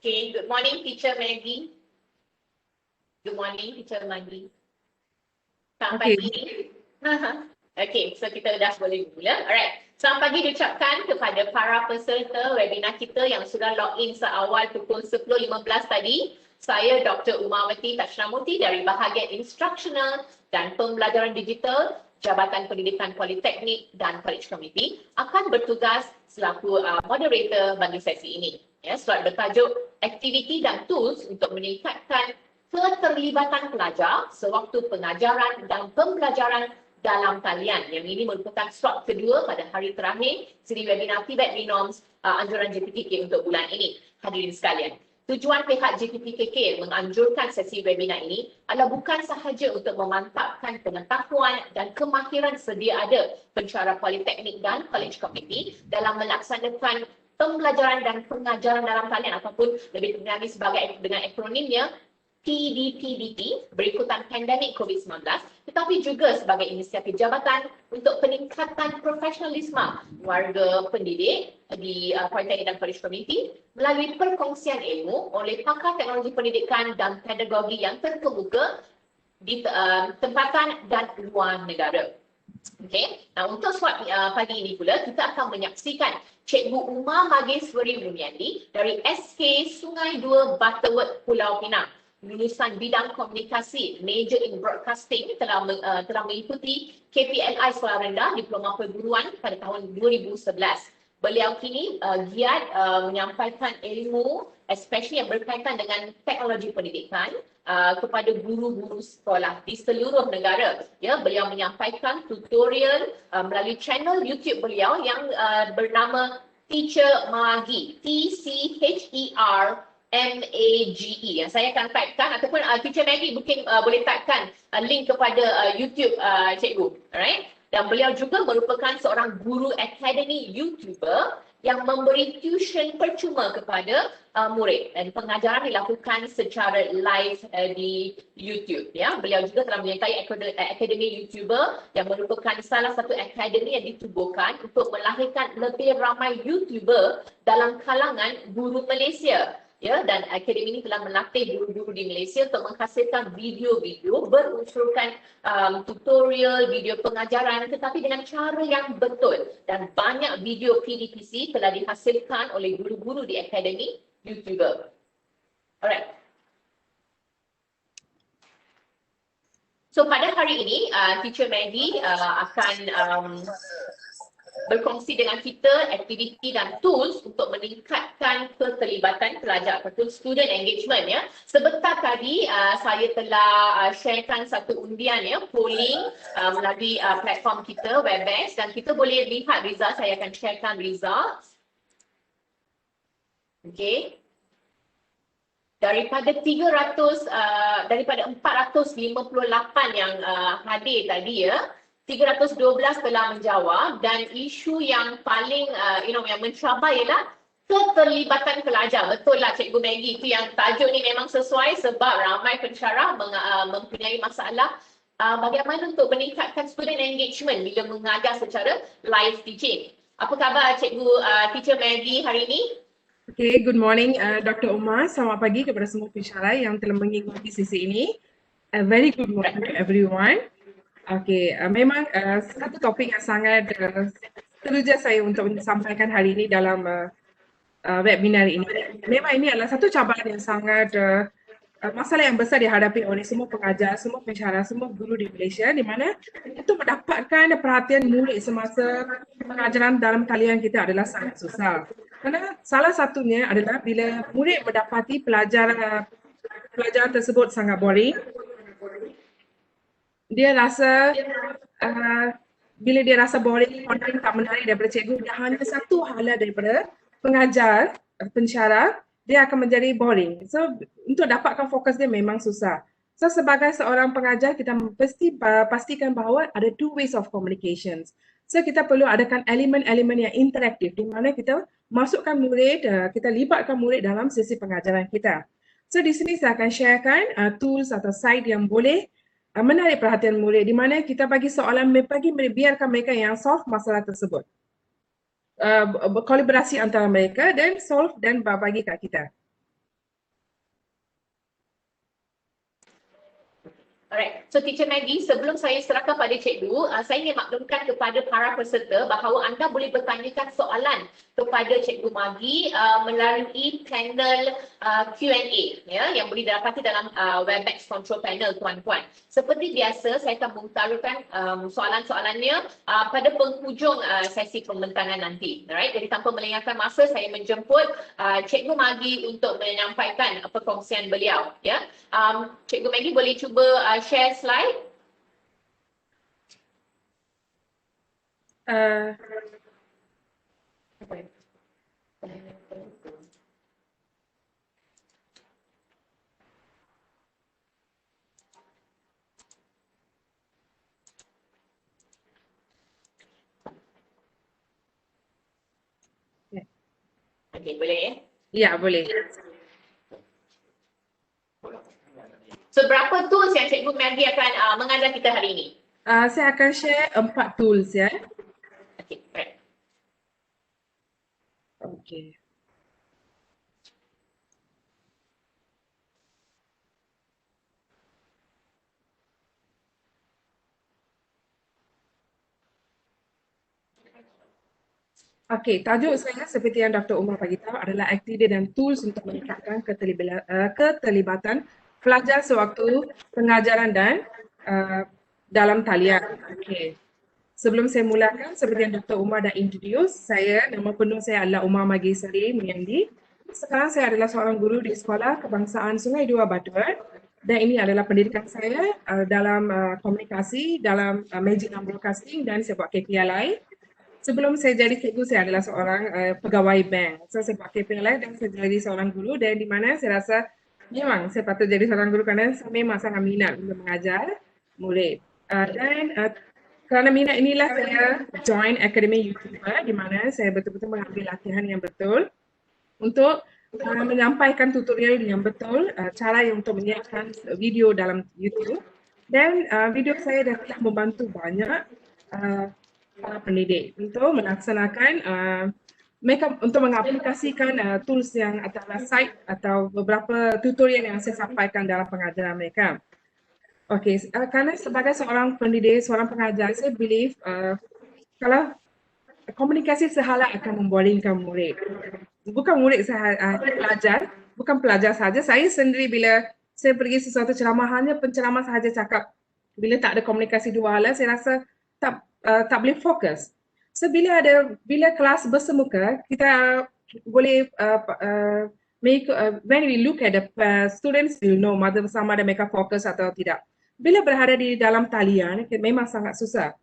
Okay, good morning Teacher Maggie. Good morning Teacher Maggie. Selamat pagi. Okay, so kita dah boleh mula. Alright, selamat pagi diucapkan kepada para peserta webinar kita yang sudah login seawal pukul 10.15 tadi. Saya Dr. Umawati Tashramurti dari bahagian Instructional dan Pembelajaran Digital Jabatan Pendidikan Politeknik dan College Committee akan bertugas selaku moderator bagi sesi ini. Ya, slot bertajuk aktiviti dan tools untuk meningkatkan keterlibatan pelajar sewaktu pengajaran dan pembelajaran dalam talian. Yang ini merupakan slot kedua pada hari terakhir siri webinar Tibet Renoms anjuran JPTK untuk bulan ini. Hadirin sekalian, tujuan pihak JPTK menganjurkan sesi webinar ini adalah bukan sahaja untuk memantapkan pengetahuan dan kemahiran sedia ada pensyarah politeknik dan college committee dalam melaksanakan pembelajaran dan pengajaran dalam talian ataupun lebih dikenali sebagai dengan akronimnya PDPDP berikutan pandemik COVID-19, tetapi juga sebagai inisiatif jabatan untuk peningkatan profesionalisme warga pendidik di Politeknik dan College Community melalui perkongsian ilmu oleh pakar teknologi pendidikan dan pedagogi yang terkemuka di tempatan dan luar negara. Okay. Nah, untuk slot pagi ini pula kita akan menyaksikan Cikgu Uma Mageswari Muniandi dari SK Sungai Dua Butterworth Pulau Pinang. Lulusan bidang komunikasi, major in broadcasting, telah mengikuti KPLI Sekolah Rendah Diploma Perguruan pada tahun 2011. Beliau kini giat menyampaikan ilmu, especially yang berkaitan dengan teknologi pendidikan kepada guru-guru sekolah di seluruh negara. Ya, beliau menyampaikan tutorial melalui channel YouTube beliau yang bernama Teacher Magi, TCHER MAGE yang saya akan typekan ataupun Teacher Maggie mungkin boleh typekan link kepada YouTube cikgu. Alright. Dan beliau juga merupakan seorang guru akademi YouTuber yang memberi tuition percuma kepada murid dan pengajaran dilakukan secara live di YouTube. Ya, beliau juga telah menyertai akademi YouTuber yang merupakan salah satu akademi yang ditubuhkan untuk melahirkan lebih ramai YouTuber dalam kalangan guru Malaysia. Ya, dan akademi ini telah melatih guru-guru di Malaysia untuk menghasilkan video-video berunsurkan tutorial, video pengajaran tetapi dengan cara yang betul, dan banyak video PDPC telah dihasilkan oleh guru-guru di akademi YouTuber. Alright. So pada hari ini Teacher Maggie akan berkongsi dengan kita aktiviti dan tools untuk meningkatkan keterlibatan pelajar atau student engagement. Ya, sebentar tadi saya telah sharekan satu undian ya, polling melalui platform kita Webex, dan kita boleh lihat result. Saya akan sharekan results. Okay. Daripada 458 yang hadir tadi ya, 312 telah menjawab, dan isu yang paling yang mencabar ialah keterlibatan pelajar. Betul lah Cikgu Maggie, itu yang tajuk ni memang sesuai sebab ramai pensyarah mempunyai masalah bagaimana untuk meningkatkan student engagement bila mengajar secara live teaching. Apa khabar Cikgu Teacher Maggie hari ini? Okay, good morning Dr. Umar. Selamat pagi kepada semua pensyarah yang telah mengikuti sesi ini. A very good morning to everyone. Okay, memang satu topik yang sangat teruja saya untuk sampaikan hari ini dalam webinar ini. Memang ini adalah satu cabaran yang sangat masalah yang besar dihadapi oleh semua pengajar, semua pensyarah, semua guru di Malaysia, di mana itu mendapatkan perhatian murid semasa pengajaran dalam talian kita adalah sangat susah. Kerana salah satunya adalah bila murid mendapati pelajaran tersebut sangat boring, dia rasa bila dia rasa boring, konten tak menarik daripada cikgu, dia hanya satu hala daripada pengajar, pensyarah, dia akan menjadi boring. So untuk dapatkan fokus dia memang susah. So sebagai seorang pengajar, kita mesti pastikan bahawa ada two ways of communications. So kita perlu adakan elemen-elemen yang interaktif di mana kita masukkan murid, kita libatkan murid dalam sesi pengajaran kita. So di sini saya akan sharekan tools atau site yang boleh menarik perhatian murid, di mana kita bagi soalan biarkan mereka yang solve masalah tersebut. Berkolaborasi antara mereka dan solve dan bagi kat kita. Alright, so Teacher Maggie, sebelum saya serahkan pada Cikgu, saya ingin maklumkan kepada para peserta bahawa anda boleh bertanyakan soalan kepada Cikgu Maggie melalui panel Q&A ya, yang boleh didapati dalam Webex Control Panel, tuan-tuan. Seperti biasa, saya akan mengutarakan soalan-soalannya pada penghujung sesi pembentangan nanti. Alright, jadi tanpa melengahkan masa, saya menjemput Cikgu Maggie untuk menyampaikan perkongsian beliau. Ya, Cikgu Maggie boleh cuba share slide. Okey, boleh ya? Ya, boleh. So, berapa tools yang Cikgu Maggie akan mengajar kita hari ini? Saya akan share 4 tools ya. Okey, right. Okey. Okey, tajuk saya seperti yang Dr. Umar bagi tahu adalah aktiviti dan tools untuk meningkatkan keterlibatan pelajar sewaktu pengajaran dan dalam talian. Okey. Sebelum saya mulakan, seperti yang Dr. Umar dah introduce, nama penuh saya adalah Umar Magisari Muyandi. Sekarang saya adalah seorang guru di Sekolah Kebangsaan Sungai Dua Batuan dan ini adalah pendidikan saya dalam komunikasi, dalam Magic and Broadcasting dan saya buat KPI lain. Sebelum saya jadi cikgu, saya adalah seorang pegawai bank. So, saya buat KPI dan saya jadi seorang guru dan di mana saya rasa memang saya patut jadi seorang guru kerana saya memang sangat minat untuk mengajar murid. Kerana minat inilah saya join Akademi YouTuber di mana saya betul-betul mengambil latihan yang betul untuk menyampaikan tutorial yang betul, cara yang untuk menyiapkan video dalam YouTube dan video saya dah telah membantu banyak para pendidik untuk melaksanakan mereka untuk mengaplikasikan tools yang atau site atau beberapa tutorial yang saya sampaikan dalam pengajaran mereka. Okey, kerana sebagai seorang pendidik, seorang pengajar, saya believe kalau komunikasi sehala akan memboringkan murid. Bukan murid sahaja, pelajar, bukan pelajar sahaja. Saya sendiri bila saya pergi sesuatu ceramah, hanya penceramah sahaja cakap. Bila tak ada komunikasi dua hala, saya rasa tak boleh fokus. So bila kelas bersemuka, kita boleh when we look at the students, will know sama ada mereka fokus atau tidak. Bila berada di dalam talian, memang sangat susah.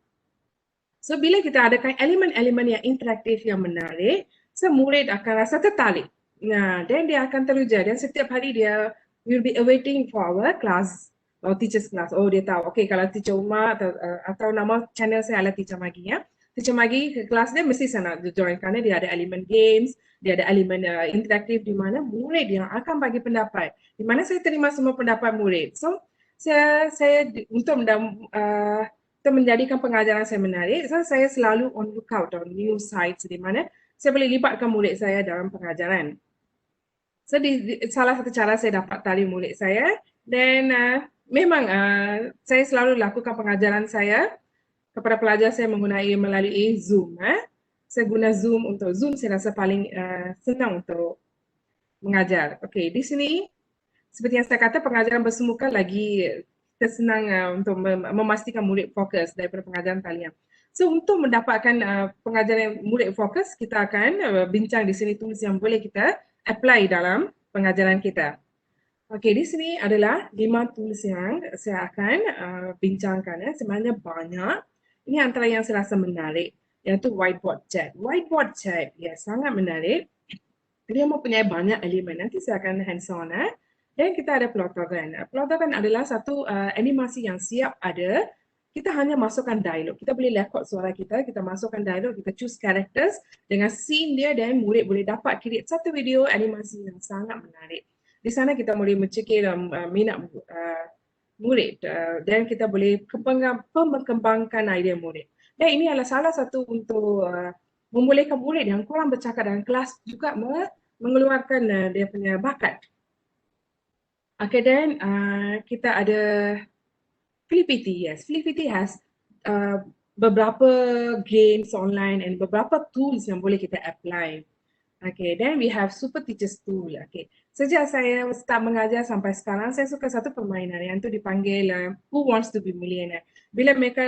So bila kita adakan elemen-elemen yang interaktif yang menarik, so murid akan rasa tertarik. Nah, dan dia akan teruja dan setiap hari dia will be awaiting for our class or teacher's class. Oh, dia tahu. Okay, kalau Teacher Umar atau nama channel saya adalah Teacher Maggie ya. Teacher Maggie ke kelas dia mesti saya nak join kerana dia ada elemen games, dia ada elemen interaktif di mana murid yang akan bagi pendapat. Di mana saya terima semua pendapat murid. So, saya untuk menjadikan pengajaran saya menarik, so saya selalu on lookout on new sites di mana saya boleh libatkan murid saya dalam pengajaran. So, salah satu cara saya dapat tarik murid saya dan memang saya selalu lakukan pengajaran saya kepada pelajar saya melalui Zoom. Saya guna Zoom untuk Zoom saya rasa paling senang untuk mengajar. Okey, di sini seperti yang saya kata pengajaran bersemuka lagi senang untuk memastikan murid fokus daripada pengajaran talian. So untuk mendapatkan pengajaran murid fokus, kita akan bincang di sini tools yang boleh kita apply dalam pengajaran kita. Okey, di sini adalah 5 tools yang saya akan bincangkan. Sebenarnya banyak. Ini antara yang saya rasa menarik, iaitu whiteboard chat. Whiteboard chat, ya sangat menarik. Dia mempunyai banyak elemen. Nanti saya akan hands on. Dan kita ada plotagon. Plotagon adalah satu animasi yang siap ada. Kita hanya masukkan dialog. Kita boleh record suara kita, kita masukkan dialog, kita choose characters dengan scene dia dan murid boleh dapat create satu video animasi yang sangat menarik. Di sana kita boleh mencekik minat murid dan kita boleh mengembangkan idea murid. Dan ini adalah salah satu untuk membolehkan murid yang kurang bercakap dalam kelas juga mengeluarkan dia punya bakat. Okay, dan kita ada Flippity, yes. Flippity has beberapa games online and beberapa tools yang boleh kita apply. Okay, then we have Super Teachers Tool. Okay, sejak saya start mengajar sampai sekarang, saya suka satu permainan yang tu dipanggil Who Wants to be Millionaire. Bila mereka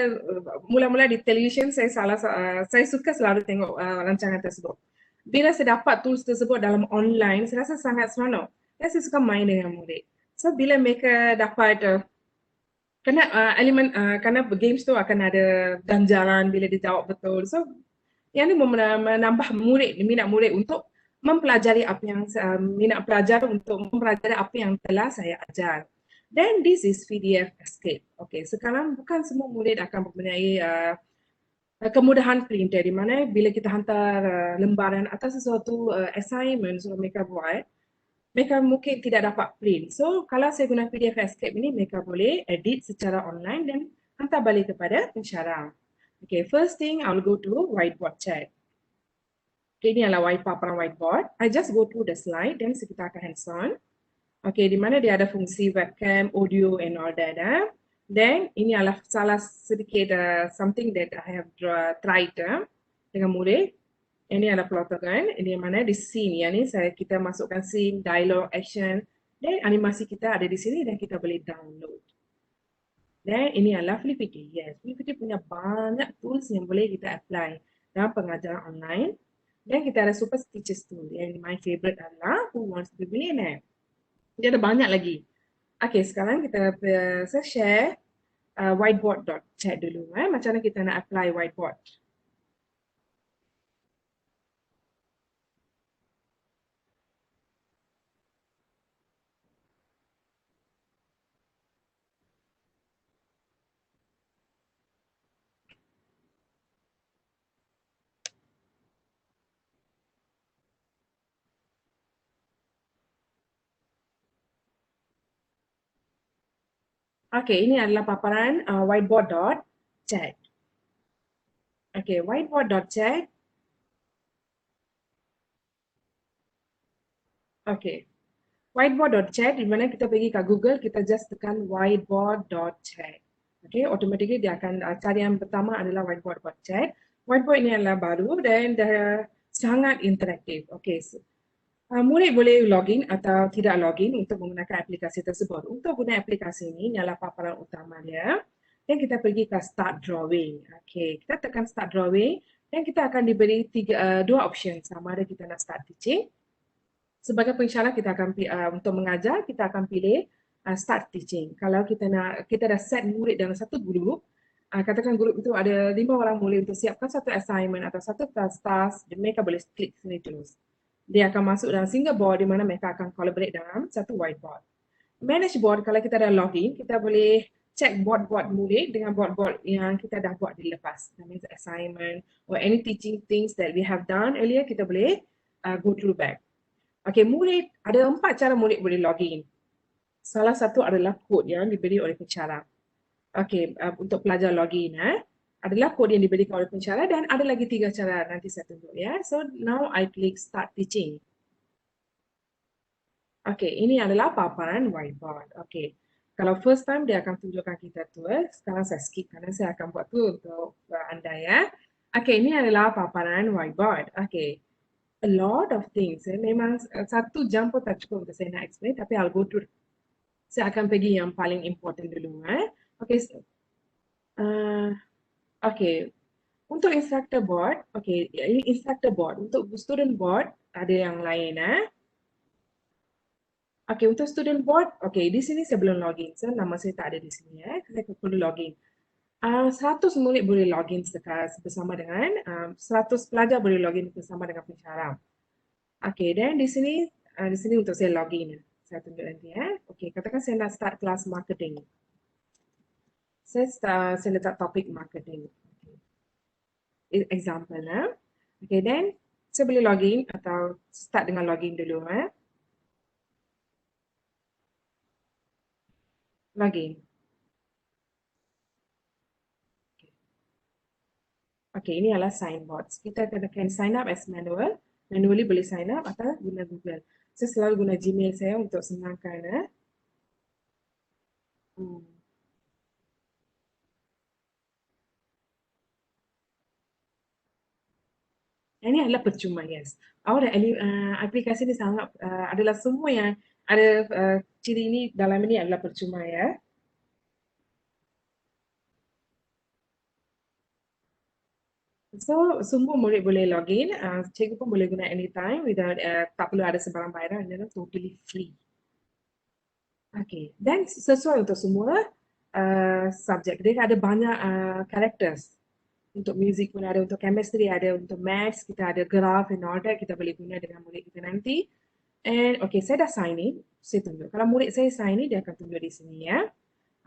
mula-mula di television, saya suka selalu tengok rancangan tersebut. Bila saya dapat tools tersebut dalam online, saya rasa sangat seronok. Dan saya suka main dengan murid. So bila mereka dapat Karena karena games tu akan ada ganjaran bila dia jawab betul. So yang ni menambah minat murid untuk mempelajari apa yang minat pelajar untuk mempelajari apa yang telah saya ajar. Then this is PDF Escape. Okay, sekarang bukan semua murid akan mempunyai kemudahan printer di mana bila kita hantar lembaran atau sesuatu assignment suruh mereka buat, mereka mungkin tidak dapat print. So, kalau saya guna PDF Escape ini, mereka boleh edit secara online dan hantar balik kepada pensyarah. Okay, first thing, I'll go to whiteboard chat. Okay, ini adalah paparan whiteboard. I just go through the slide dan kita akan hands-on. Okay, di mana dia ada fungsi webcam, audio and all that. Then, ini adalah salah sedikit something that I have tried dengan murid. Ini adalah plotagon, ini mana di scene, yang ni kita masukkan scene, dialog, action, dan animasi kita ada di sini dan kita boleh download. Dan ini adalah Flippity. Yes, Flippity punya banyak tools yang boleh kita apply dalam pengajaran online. Dan kita ada Super Teachers Tool, yang my favorite adalah Who Wants to be Millionaire. Dia ada banyak lagi. Okay, sekarang saya share whiteboard.chat dulu. Macam mana kita nak apply whiteboard. Okay, ini adalah paparan whiteboard.chat. Okay, whiteboard.chat. Okay, whiteboard.chat di mana kita pergi ke Google, kita just tekan whiteboard.chat. Okay, automatically dia akan cari yang pertama adalah whiteboard.chat. Whiteboard ini adalah baru dan dia sangat interaktif. Okay, murid boleh login atau tidak login untuk menggunakan aplikasi tersebut. Untuk guna aplikasi ini adalah paparan utama dia. Dan kita pergi ke start drawing. Okay, kita tekan start drawing dan kita akan diberi dua option. Sama ada kita nak start teaching. Sebagai pensyarah kita akan untuk mengajar kita akan pilih start teaching. Kalau kita dah set murid dalam satu grup, katakan grup itu ada 5 orang murid untuk siapkan satu assignment atau satu task, mereka boleh klik sini terus. Dia akan masuk dalam single board di mana mereka akan collaborate dalam satu whiteboard. Manage board, kalau kita dah login, kita boleh check board-board murid dengan board-board yang kita dah buat di lepas. That means assignment or any teaching things that we have done earlier, kita boleh go through back. Okay, murid, ada 4 cara murid boleh login. Salah satu adalah kod yang diberi oleh pensyarah. Okay, untuk pelajar login adalah kod yang diberikan oleh pensyarah dan ada lagi 3 cara nanti saya tunjuk ya. So now I click start teaching. Okay, ini adalah paparan whiteboard. Okay, kalau first time dia akan tunjukkan kita tu. Sekarang saya skip kerana saya akan buat tu untuk anda ya. Okay, ini adalah paparan whiteboard. Okay. A lot of things. Memang 1 jam pun tak cukup untuk saya nak explain, tapi I'll go through. Saya akan pergi yang paling important dulu. Okay. Okay. Untuk instructor board, okay, ini instructor board. Untuk student board, ada yang lain. Okay, untuk student board, okay, di sini saya belum login. So, nama saya tak ada di sini. Saya perlu login. 100 murid boleh login bersama dengan 100 pelajar boleh login bersama dengan pensyarah. Okay, dan di sini untuk saya login. Saya tunjuk nanti Okay, katakan saya nak start kelas marketing. Saya letak topik marketing. Okay. Example Okay, then saya boleh login atau start dengan login dulu Login. Okay, ini adalah signboards. Kita akan sign up as manual. Manually boleh sign up atau guna Google. Saya selalu guna Gmail saya untuk senangkan. Yang ini adalah percuma, yes. Awak aplikasi ini sangat adalah semua yang ada ciri ini dalam ini adalah percuma ya. So, semua murid boleh login, cikgu pun boleh guna anytime without tak perlu ada sebarang bayaran, dan totally free. Okay, dan sesuai untuk semua subjek. Dia ada banyak characters. Untuk music pun ada, untuk chemistry ada, untuk maths kita ada graph and all that, kita boleh guna dengan murid kita nanti. And okay, saya dah sign in, saya tunjuk. Kalau murid saya sign in, dia akan tunjuk di sini ya.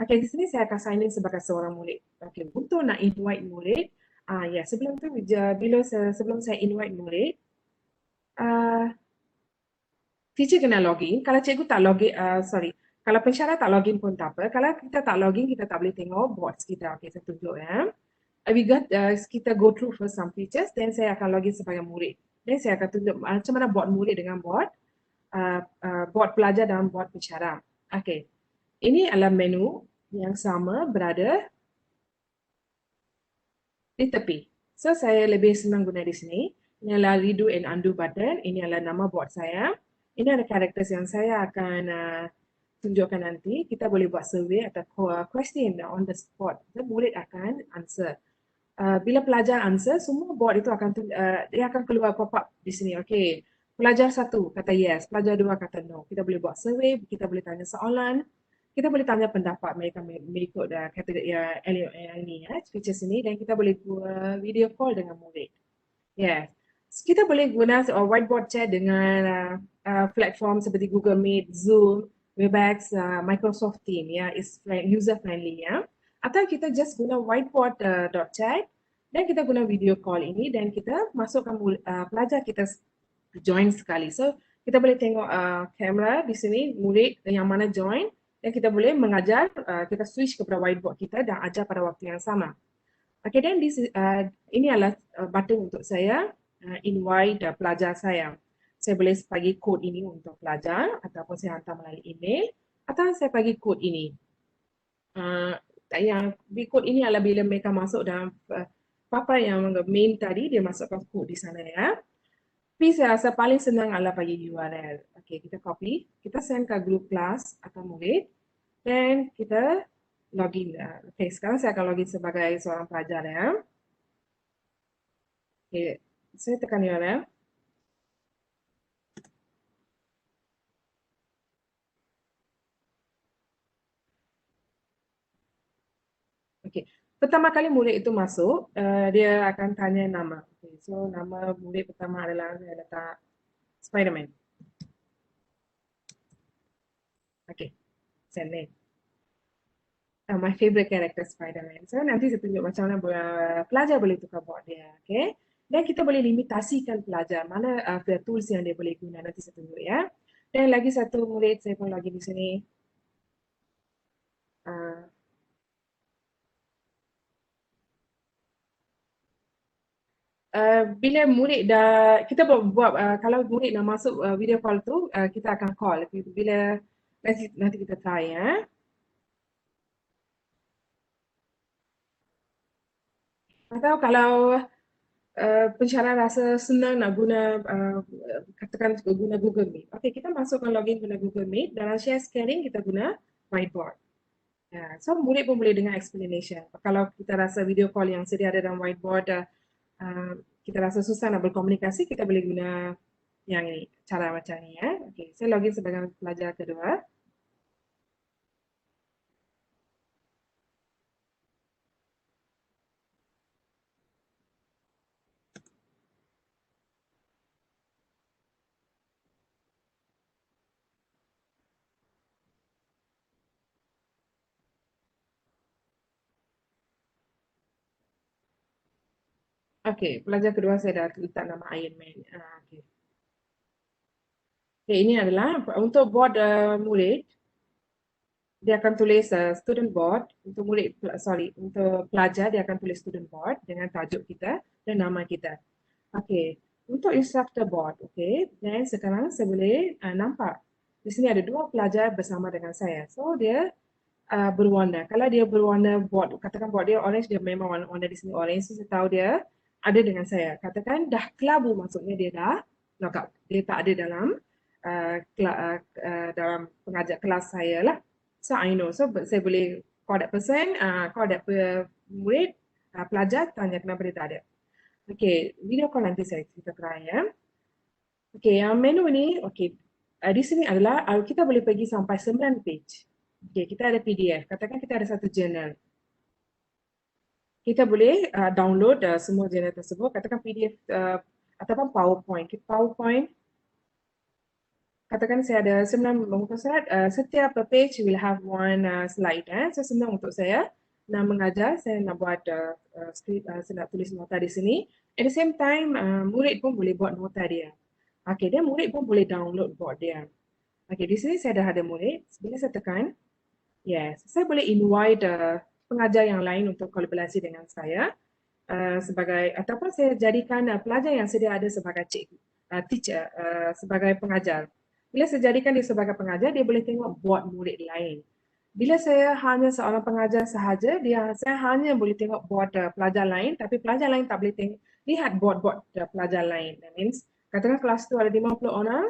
Okay, di sini saya akan sign in sebagai seorang murid. Okay, untuk nak invite murid, ya sebelum tu, sebelum saya invite murid, uh, teacher kena login. Kalau cikgu tak login, kalau pensyarah tak login pun tak apa. Kalau kita tak login, kita tak boleh tengok boards kita. Okay, saya tunjuk ya. Kita go through first some features, then saya akan login sebagai murid. Dan saya akan tunjuk macam mana board murid dengan board pelajar dan board pensyarah. Okay, ini adalah menu yang sama berada di tepi. So, saya lebih senang guna di sini. Ini adalah redo and undo button. Ini adalah nama board saya. Ini ada karakter yang saya akan tunjukkan nanti. Kita boleh buat survey atau question on the spot. Dan murid akan answer. Bila pelajar answer, semua board itu akan dia akan keluar pop-up di sini. Okay. Pelajar 1 kata yes, pelajar 2 kata no. Kita boleh buat survey, kita boleh tanya soalan, kita boleh tanya pendapat mereka mengikut kategori ini ya, features ini, dan kita boleh buat video call dengan murid. Yes. Kita boleh guna whiteboard chat dengan platform seperti Google Meet, Zoom, Webex, Microsoft Teams ya, is user friendly ya. Atau kita just guna whiteboard chat dan kita guna video call ini dan kita masukkan pelajar kita join sekali. So kita boleh tengok kamera di sini murid yang mana join dan kita boleh mengajar, kita switch kepada whiteboard kita dan ajar pada waktu yang sama. Okay, dan ini adalah button untuk saya invite pelajar saya. Saya boleh bagi kod ini untuk pelajar ataupun saya hantar melalui email atau saya bagi kod ini. Yang kod ini adalah bila mereka masuk dalam papan yang main tadi, dia masukkan kod di sana ya. Tapi saya rasa paling senang adalah bagi URL. Okay, kita copy, kita send ke grup kelas atau murid dan kita login. Okay, sekarang saya akan login sebagai seorang pelajar ya. Okay, saya tekan URL. Okay, pertama kali murid itu masuk, dia akan tanya nama. Okay, so nama murid pertama adalah saya letak Spiderman. Okay, send name. My favorite character Spiderman. So nanti saya tunjuk macam mana pelajar boleh tukar board dia. Okay, dan kita boleh limitasikan pelajar mana tools yang dia boleh guna. Nanti saya tunjuk ya. Dan lagi satu murid saya pun lagi di sini. Bila murid kita buat kalau murid nak masuk video call tu, kita akan call. Bila nanti kita try ya. Atau kalau pensyarah rasa senang nak guna katakan guna Google Meet. Okey, kita masukkan login guna Google Meet. Dalam share sharing kita guna whiteboard. So murid pun boleh dengar explanation. Kalau kita rasa video call yang sedia ada dalam whiteboard, kita rasa susah nak berkomunikasi, kita boleh guna yang ini, cara macam ni ya. Okey, saya login sebagai pelajar kedua. Okey, pelajar kedua saya dah letak nama Iron Man. Okey. Okay, ini adalah untuk board murid. Dia akan tulis student board untuk murid, untuk pelajar dia akan tulis student board dengan tajuk kita dan nama kita. Okey, untuk instructor board, okey, dan sekarang saya boleh nampak di sini ada dua pelajar bersama dengan saya. So dia berwarna. Kalau dia berwarna board, katakan board dia orange, dia memang warna di sini orange. So saya tahu dia ada dengan saya. Katakan dah kelabu, maksudnya dia dah log out. Dia tak ada dalam dalam pengajar kelas saya lah. So I know. So saya boleh call that person, call that murid, pelajar, tanya kenapa dia tak ada. Okay, video call nanti saya kita try ya. Okay, yang menu ni, okay, di sini adalah kita boleh pergi sampai 9 page. Okay, kita ada PDF. Katakan kita ada satu journal. Kita boleh download semua journal tersebut. Katakan PDF ataupun PowerPoint. PowerPoint, katakan saya ada 9 muka surat. Setiap page will have one slide. So senang untuk saya nak mengajar. Saya nak buat script, saya nak tulis nota di sini. At the same time, murid pun boleh buat nota dia. Okay, dan murid pun boleh download board dia. Okay, di sini saya dah ada murid. Bila saya tekan, yes, saya boleh invite pengajar yang lain untuk kolaborasi dengan saya sebagai, ataupun saya jadikan pelajar yang sedia ada sebagai cikgu, teacher, sebagai pengajar. Bila saya jadikan dia sebagai pengajar, dia boleh tengok board murid lain. Bila saya hanya seorang pengajar sahaja, saya hanya boleh tengok board pelajar lain, tapi pelajar lain tak boleh lihat board-board pelajar lain. That means, katakan kelas tu ada 50 orang,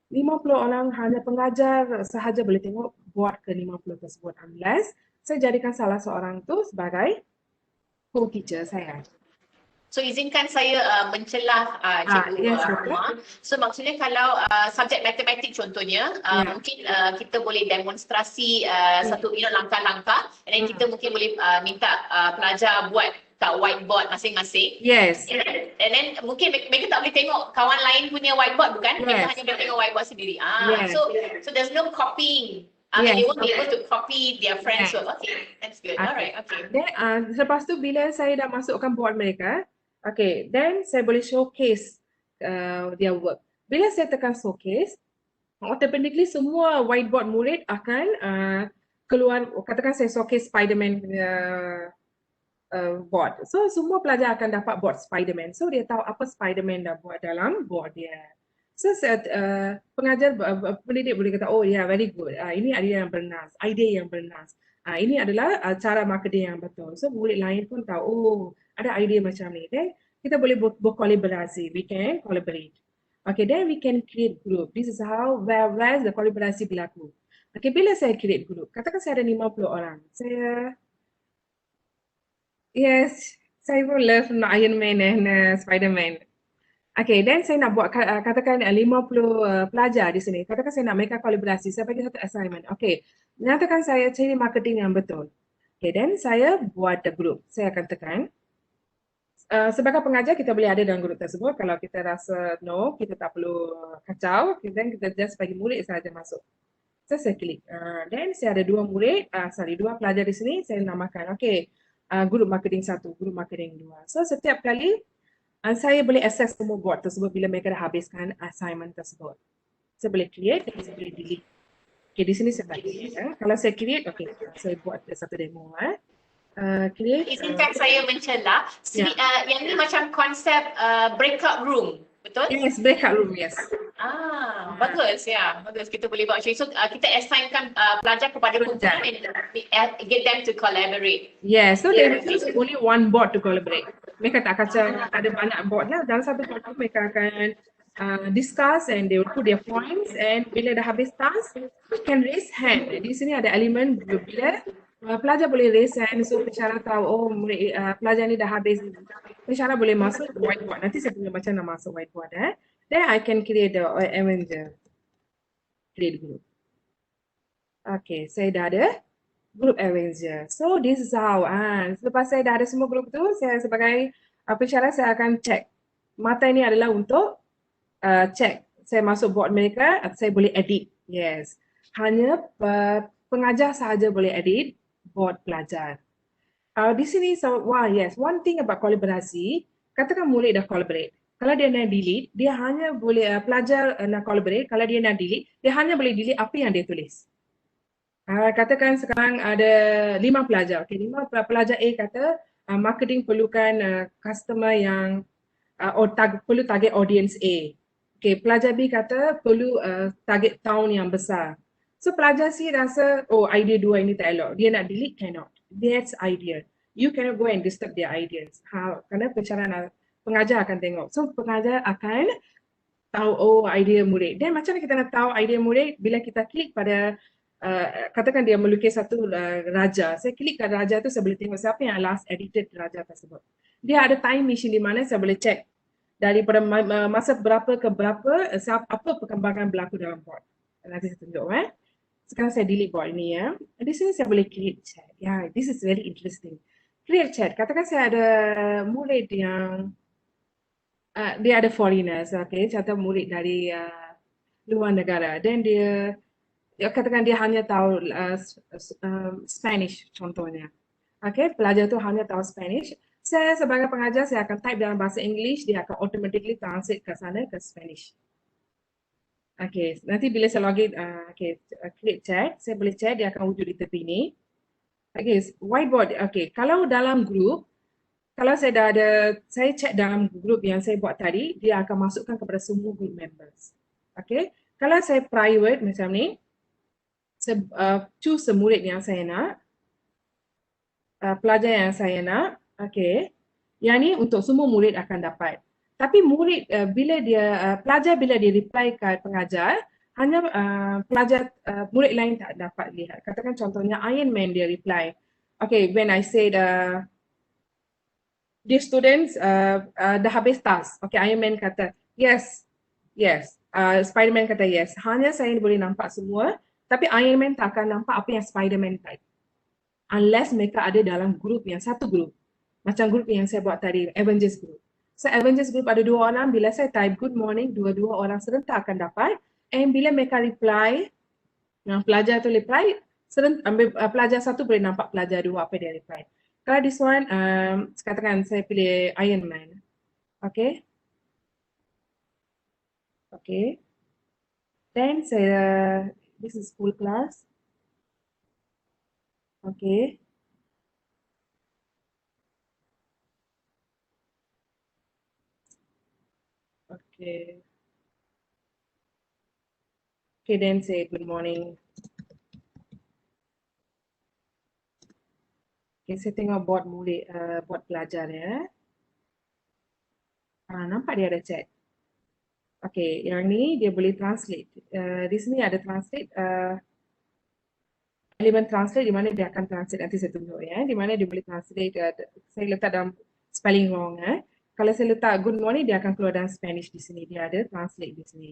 50 orang hanya pengajar sahaja boleh tengok board ke-50 tersebut, unless saya jadikan salah seorang tu sebagai co-teacher saya. So izinkan saya mencelah Cikgu Yes, Umar. So maksudnya kalau subjek matematik contohnya, mungkin kita boleh demonstrasi satu langkah-langkah, and then kita mungkin boleh minta pelajar buat kat whiteboard masing-masing. Yes. And then mungkin mereka tak boleh tengok kawan lain punya whiteboard, bukan? Mereka hanya boleh tengok whiteboard sendiri. Yes. So there's no copying. Yes. They won't be able to copy their friends' work. Okay, that's good. Alright, okay. Then lepas tu bila saya dah masukkan board mereka, okay, then saya boleh showcase their work. Bila saya tekan showcase, automatically semua whiteboard murid akan keluar. Katakan saya showcase Spiderman board. So semua pelajar akan dapat board Spiderman. So dia tahu apa Spiderman dah buat dalam board dia. So pengajar, pendidik boleh kata, oh yeah, very good. Ini idea yang bernas, idea yang bernas. Ini adalah cara marketing yang betul. So murid lain pun tahu, oh ada idea macam ni. Then kita boleh berkolaborasi. We can collaborate. Okay, then we can create group. This is how, where the kolaborasi berlaku. Okay, bila saya create group, katakan saya ada 50 orang. Yes, saya pun love Iron Man and Spider-Man. Okay, then saya nak buat, katakan 50 pelajar di sini. Katakan saya nak mereka kolaborasi. Saya bagi satu assignment. Okay, nyatakan saya cari marketing yang betul. Okay, then saya buat group. Saya akan tekan. Sebagai pengajar, kita boleh ada dalam group tersebut. Kalau kita rasa no, kita tak perlu kacau, then kita just bagi murid sahaja masuk. So, saya klik. Then saya ada 2 pelajar di sini. Saya namakan. Okay, group marketing 1, group marketing 2. So, setiap kali, saya boleh access semua board tersebut bila mereka dah habiskan assignment tersebut. Saya boleh create dan saya boleh delete. Okay, di sini saya bagi. Kalau saya create, okay, saya buat satu demo. Create. Izinkan saya mencela. Yang ni macam konsep breakout room, betul? Yes, breakout room, yes. Bagus ya. Bagus, kita boleh buat macam ni. So kita assignkan pelajar kepada kumpulan and get them to collaborate. Yes, so they use only one board to collaborate. Mereka tak kacau ada banyak board lah. Dalam satu board tu mereka akan discuss and they will put their points, and bila dah habis task, you can raise hand. Di sini ada elemen bila pelajar boleh raise hand, so pensyarah tahu, oh pelajar ni dah habis. Pensyarah boleh masuk whiteboard. Nanti saya punya macam nak masuk whiteboard. Then I can create the Avenger. Create group. Okay, saya dah ada group Avenger. So this is how. Selepas saya dah ada semua group tu, saya sebagai pensyarah saya akan check. Mata ini adalah untuk check. Saya masuk board mereka, saya boleh edit. Yes. Hanya pengajar sahaja boleh edit board pelajar. Di sini, yes, one thing about kolaborasi, katakan murid dah collaborate. Kalau dia nak delete, dia hanya boleh, pelajar nak collaborate, kalau dia nak delete, dia hanya boleh delete apa yang dia tulis. Katakan sekarang ada 5 pelajar. Okay, 5 pelajar A kata marketing perlukan customer yang perlu target audience A. Okay, pelajar B kata perlu target town yang besar. So pelajar C rasa, oh idea 2 ini tak elok. Dia nak delete, cannot. That's idea. You cannot go and disturb their ideas. Kerana pensyarah pengajar akan tengok. So pengajar akan tahu idea murid. Dan macam mana kita nak tahu idea murid? Bila kita klik pada katakan dia melukis satu raja. Saya klik kat raja tu, saya boleh tengok siapa yang last edited raja tersebut. Dia ada time machine di mana saya boleh check daripada masa berapa ke berapa apa perkembangan berlaku dalam board. Nanti saya tunjuk Sekarang saya delete board ini ya. Di sini saya boleh create chat. Yeah, this is very interesting. Create chat. Katakan saya ada murid yang dia ada foreigners, okay, contoh murid dari luar negara. Dan dia katakan dia hanya tahu Spanish contohnya. Okay, pelajar tu hanya tahu Spanish. Saya sebagai pengajar, saya akan type dalam bahasa English, dia akan automatically translate ke sana ke Spanish. Okay, nanti bila saya login, klik chat, saya boleh chat, dia akan wujud di tepi ni. Okay, whiteboard. Okay, kalau dalam group, kalau saya dah ada, saya check dalam group yang saya buat tadi, dia akan masukkan kepada semua group members. Okay, kalau saya private macam ni, saya choose murid yang saya nak, pelajar yang saya nak, okay, yang ni untuk semua murid akan dapat. Tapi murid bila dia pelajar bila dia reply ke pengajar, hanya pelajar murid lain tak dapat lihat. Katakan contohnya Iron Man dia reply. Okay, when I said dear students, dah habis task. Okay, Iron Man kata yes, yes. Spiderman kata yes. Hanya saya boleh nampak semua, tapi Iron Man tak akan nampak apa yang Spiderman type. Unless mereka ada dalam grup yang satu grup. Macam grup yang saya buat tadi, Avengers Group. So Avengers Group ada 2 orang, bila saya type good morning, dua-dua orang serentak akan dapat. And bila mereka reply, pelajar tu reply, pelajar satu boleh nampak pelajar dua apa dia reply. Kalau this one, katakan saya pilih Iron Man. Okay. Okay. Then saya, this is full class. Okay. Okay. Okay, then say good morning. Okay, saya tengok board murid, board pelajar ya. Nampak dia ada chat. Okay, yang ni dia boleh translate. Di sini ada translate, elemen translate di mana dia akan translate, nanti saya tunjuk ya. Di mana dia boleh translate, saya letak dalam spelling wrong ya. Kalau saya letak good morning, dia akan keluar dalam Spanish di sini. Dia ada translate di sini.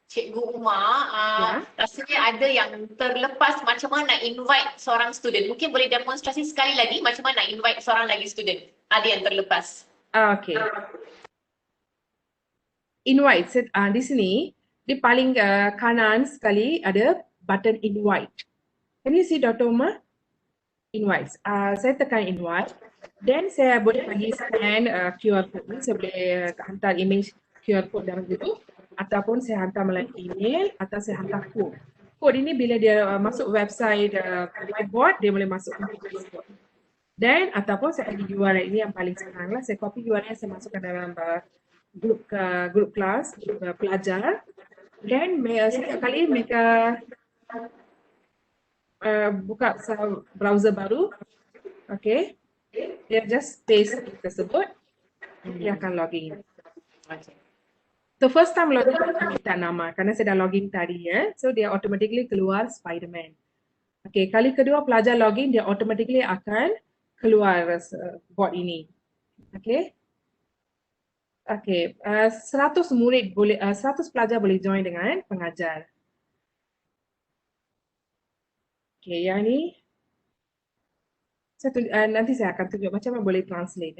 Cikgu Umar, rasanya ada yang terlepas macam mana nak invite seorang student. Mungkin boleh demonstrasi sekali lagi macam mana nak invite seorang lagi student. Ada yang terlepas. Okay. Invite, di sini, di paling kanan sekali ada button invite. Can you see Dr. Umar? Invite. Saya tekan invite. Then saya boleh bagi scan QR code ni. Saya boleh hantar image QR code dalam itu. Ataupun saya hantar melalui email atau saya hantar kod. Kod ini bila dia masuk website whiteboard, dia boleh masuk ke Facebook. Dan ataupun saya bagi URL ini yang paling senang lah. Saya copy URL, saya masukkan dalam grup kelas, pelajar. Dan setiap kali mereka buka browser baru, okay, dia just paste tersebut, dia akan login. Okay. So first time login, saya minta nama kerana saya dah login tadi ya. So dia automatically keluar Spiderman. Okay, kali kedua pelajar login, dia automatically akan keluar board ini. Okay. Okay, 100 murid boleh, 100 pelajar boleh join dengan pengajar. Okay, yang ni nanti saya akan tunjuk macam mana boleh translate.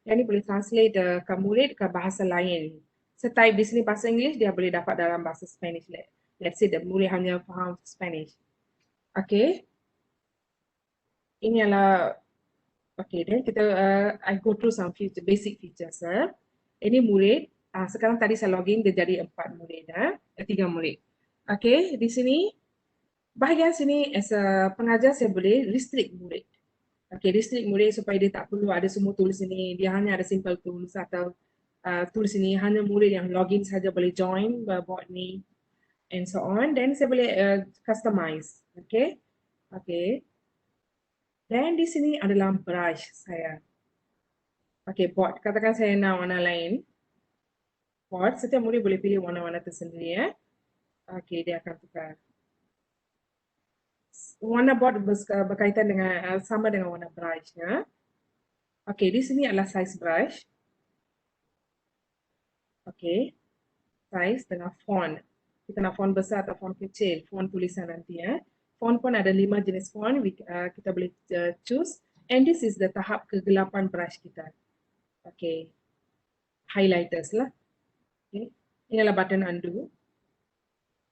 Yang ni boleh translate ke murid ke bahasa lain. Saya type di sini bahasa Inggeris, dia boleh dapat dalam bahasa Spanish. Let's say the murid hanya faham Spanish. Okay. Ini adalah, okay, then kita, I go through some basic features. Ini murid, sekarang tadi saya login, dia jadi 4 murid, 3 murid. Okay, di sini, bahagian sini as a pengajar saya boleh restrict murid. Okay, restrict murid supaya dia tak perlu ada semua tulis ini, dia hanya ada simple tools atau tulis ini, hanya murid yang login saja boleh join board ni and so on. Then saya boleh customize. Okay. Okay. Dan di sini adalah brush saya. Okay, board. Katakan saya nak warna lain. Board, setiap murid boleh pilih warna-warna tersendiri ya. Okay, dia akan tukar. Warna board berkaitan dengan sama dengan warna brush ya. Okay, di sini adalah size brush. Okay, size dengan font. Kita nak font besar atau font kecil, font tulisan nanti ya. Font pun ada 5 jenis font, kita boleh choose. And this is the tahap kegelapan brush kita. Okay, highlighters lah. Okay, ini adalah button undo.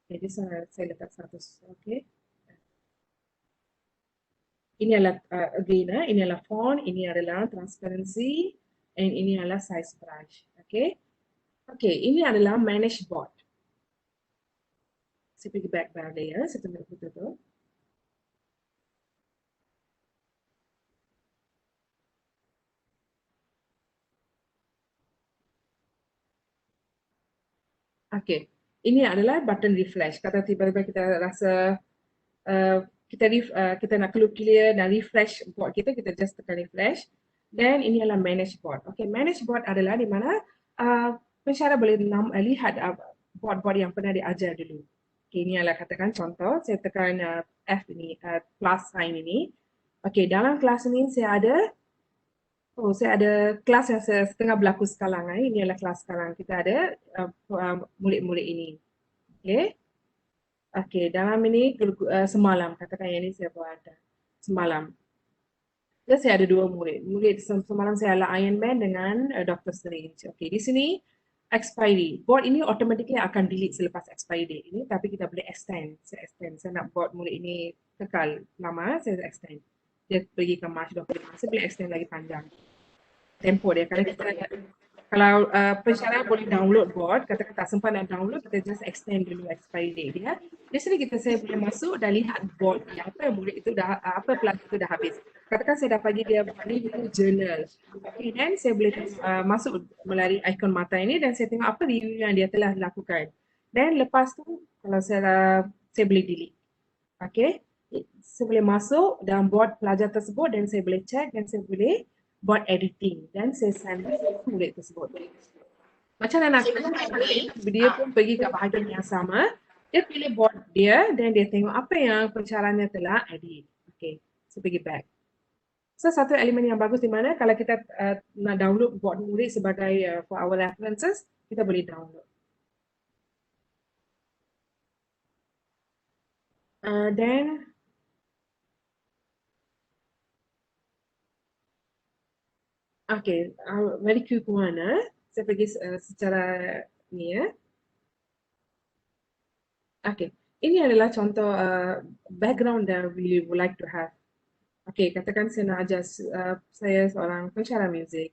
Jadi saya letak 100. Okay. Ini adalah again, ini adalah font, ini adalah transparency, and ini adalah size brush. Okay. Okay, ini adalah manage board. Saya pergi back layer, saya tunjuk foto tu. Okay, ini adalah button refresh. Kata tiba-tiba kita rasa kita nak clear dan refresh board kita just tekan refresh. Dan ini adalah manage board. Okay, manage board adalah di mana pensyarah boleh lihat board-board yang pernah diajar dulu. Okay, ini adalah katakan contoh, saya tekan F ini, plus sign ini. Okay, dalam kelas ini saya ada kelas yang setengah berlaku sekarang. Ini adalah kelas sekarang. Kita ada murid-murid ini. Okay. Okay, dalam ini semalam, katakan yang ini saya buat semalam. Dan saya ada 2 murid. Murid semalam saya adalah Iron Man dengan Dr. Strange. Okay, di sini expiry. Board ini automatically akan delete selepas expiry date ini, tapi kita boleh extend. Saya nak board murid ini kekal lama, saya extend. Dia pergi ke March 25, saya boleh extend lagi panjang. Tempo dia. Kalau pensyarah boleh download board, katakan tak sempat nak download, kita just extend dulu expiry date dia. Di sini saya boleh masuk dan lihat board dia, apa murid itu dah, apa pelajar itu dah habis. Katakan saya dah bagi dia review journal. Okay, dan saya boleh masuk melalui ikon mata ini dan saya tengok apa review yang dia telah lakukan. Dan lepas tu, kalau saya boleh delete. Okay, saya boleh masuk dalam board pelajar tersebut dan saya boleh check dan saya boleh buat editing dan saya send murid tersebut. Macam mana nak dia pun pergi ke bahagian yang sama, dia pilih board dia dan dia tengok apa yang pencaranya telah edit. Okay, saya pergi back. So, satu elemen yang bagus di mana kalau kita nak download board murid sebagai for our references, kita boleh download. Then okay, very quick one. Saya pergi secara ni ya. Okay, ini adalah contoh background that we would like to have. Okay, katakan saya nak ajar saya seorang pensyarah muzik.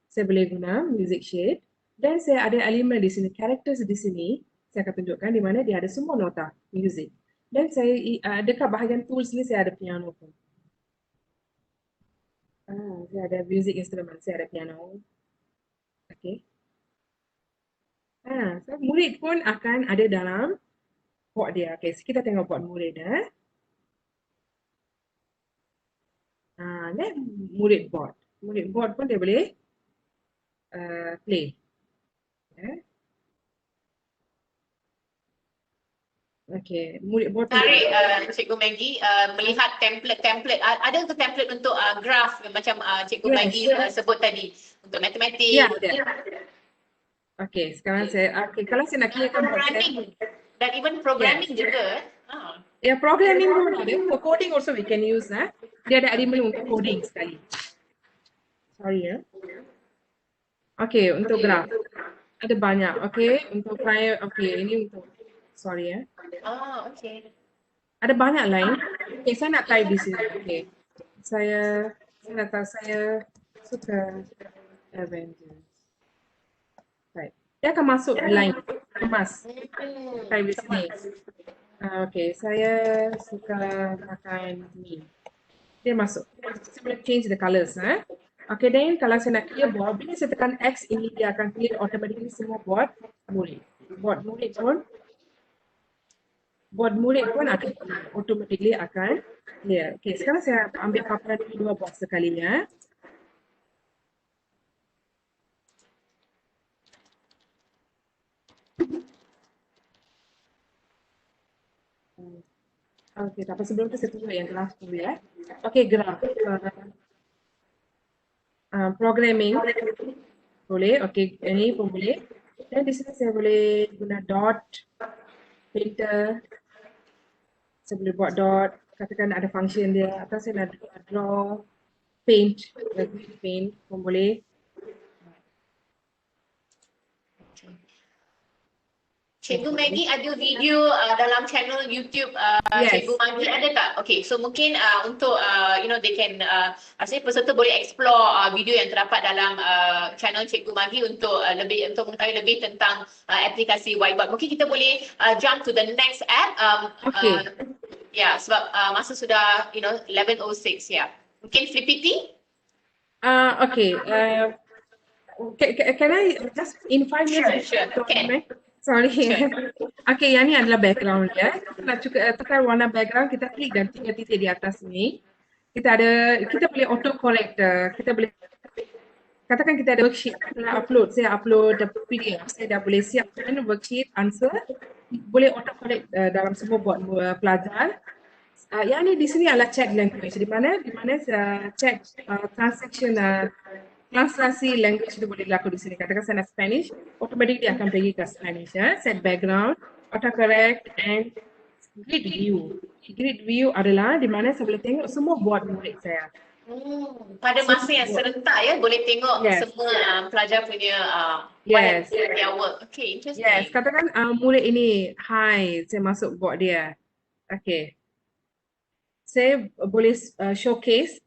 Saya boleh guna music shade dan saya ada elemen di sini, characters di sini. Saya akan tunjukkan di mana dia ada semua nota music. Dan saya dekat bahagian tools ni saya ada piano pun. Saya ada music instrument, saya ada piano. Okay. So murid pun akan ada dalam board dia. Okay, so kita tengok board murid dan murid board. Murid board pun dia boleh play. Okay, murid board pun Menarik Cikgu Maggie melihat template. Ada ke template untuk graph macam Cikgu Maggie sebut tadi untuk matematik? Ya, ada. Okay, sekarang okay, kalau saya nak clearkan programming dan even programming juga. Ya, programming pun ada. For coding also we can use. Dia ada elemen untuk coding sekali. Sorry ya. Okay, untuk graph. Ada banyak. Okay, untuk okay, ini untuk sorry ya. Okay. Ada banyak lain. Okay, saya nak type di sini. Okay. Saya suka Avengers. Right. Dia akan masuk line. Kemas. Type di sini. Okay, saya suka makan mie. Dia masuk. Saya boleh change the colours. Okay, then kalau saya nak clear board, bila saya tekan X ini, dia akan clear automatically semua board murid. Board murid pun akan automatically akan clear. Okay, sekarang saya ambil paparan ini 2 box sekali ya. Okey, tapi sebelum tu saya tunjuk yang graf dulu ya. Okey, graf. Programming boleh, okey, ini pun boleh. Dan di sini saya boleh guna dot, painter, saya boleh buat dot, katakan ada function dia, atau saya nak draw, paint, paint pun boleh. Cikgu Maggie ada video dalam channel YouTube Yes. Cikgu Maggie ada tak? Okay, so mungkin untuk they can rasanya peserta boleh explore video yang terdapat dalam channel Cikgu Maggie untuk untuk mengetahui lebih tentang aplikasi whiteboard. Mungkin kita boleh jump to the next app. Okay. Ya, sebab masa sudah 11:06 ya. Mungkin Flippity? Okay. Can I just in 5 minutes? Sure, can. Sorry. Sure. Okay, yang ni adalah background dia. Kita nak tekan warna background, kita klik dan 3 titik di atas ni. Kita boleh auto correct. Kita boleh katakan kita ada worksheet, saya upload PDF, saya dah boleh siapkan worksheet answer, boleh auto correct dalam semua buat pelajar. Yang ni di sini adalah chat language, di mana chat transaction translasi language itu boleh dilakukan di sini. Katakan saya nak Spanish, automatic dia akan pergi ke Spanish. Set background, autocorrect and grid view. Grid view adalah di mana saya boleh tengok semua board murid saya. Pada masa yang serentak ya, boleh tengok semua pelajar punya their work. Okay, interesting. Yes, katakan murid ini, hi, saya masuk board dia. Okay. Saya boleh showcase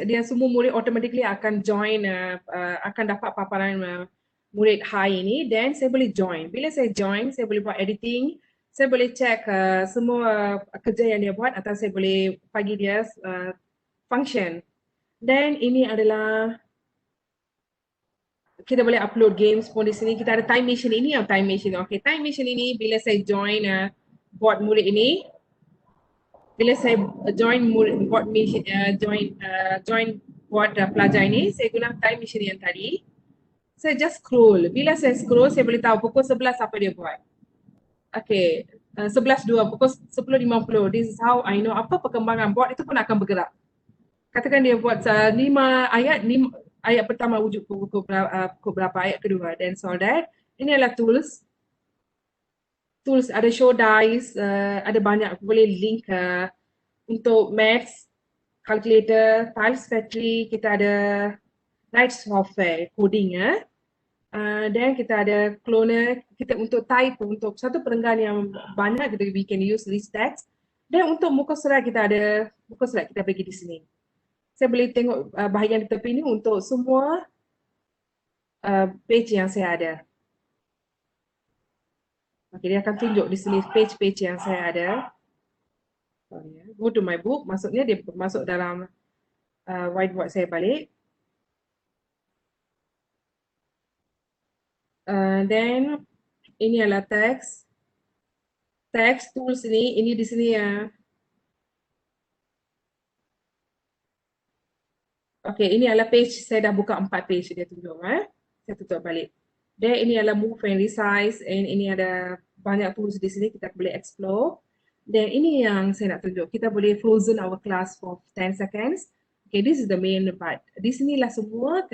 dia semua murid automatically akan join, akan dapat paparan murid high ini, dan saya boleh join. Bila saya join, saya boleh buat editing, saya boleh check semua kerja yang dia buat, atau saya boleh bagi dia function. Dan ini adalah kita boleh upload games pun di sini. Kita ada time machine ini, time machine. Okay, time machine ini bila saya join board murid ini, bila saya join board pelajar ini, saya guna time machine yang tadi. Saya just scroll. Bila saya scroll, saya boleh tahu pukul 11 apa dia buat. Okay, 11.2, pukul 10.50. This is how I know apa perkembangan board itu pun akan bergerak. Katakan dia buat 5 ayat pertama wujud pukul berapa, ayat kedua, dan so that. Ini adalah tools, ada show dice, ada banyak, boleh link untuk maths, calculator, tiles factory, kita ada night software, coding dan kita ada cloner, kita untuk type, untuk satu perenggan yang banyak, we can use list text. Dan untuk muka surat kita ada, muka surat kita bagi di sini. Saya boleh tengok bahagian di tepi ini untuk semua page yang saya ada. Okay, dia akan tunjuk di sini page-page yang saya ada. Go to my book, maksudnya dia masuk dalam whiteboard saya balik. Then ini adalah text tools ini di sini ya. Okay, ini adalah page, saya dah buka 4 page dia tunjuk. Saya tutup balik. Dan ini adalah move and resize, and ini ada banyak tools di sini kita boleh explore. Dan ini yang saya nak tunjuk, kita boleh frozen our class for 10 seconds. Okay, this is the main part. Di sinilah semua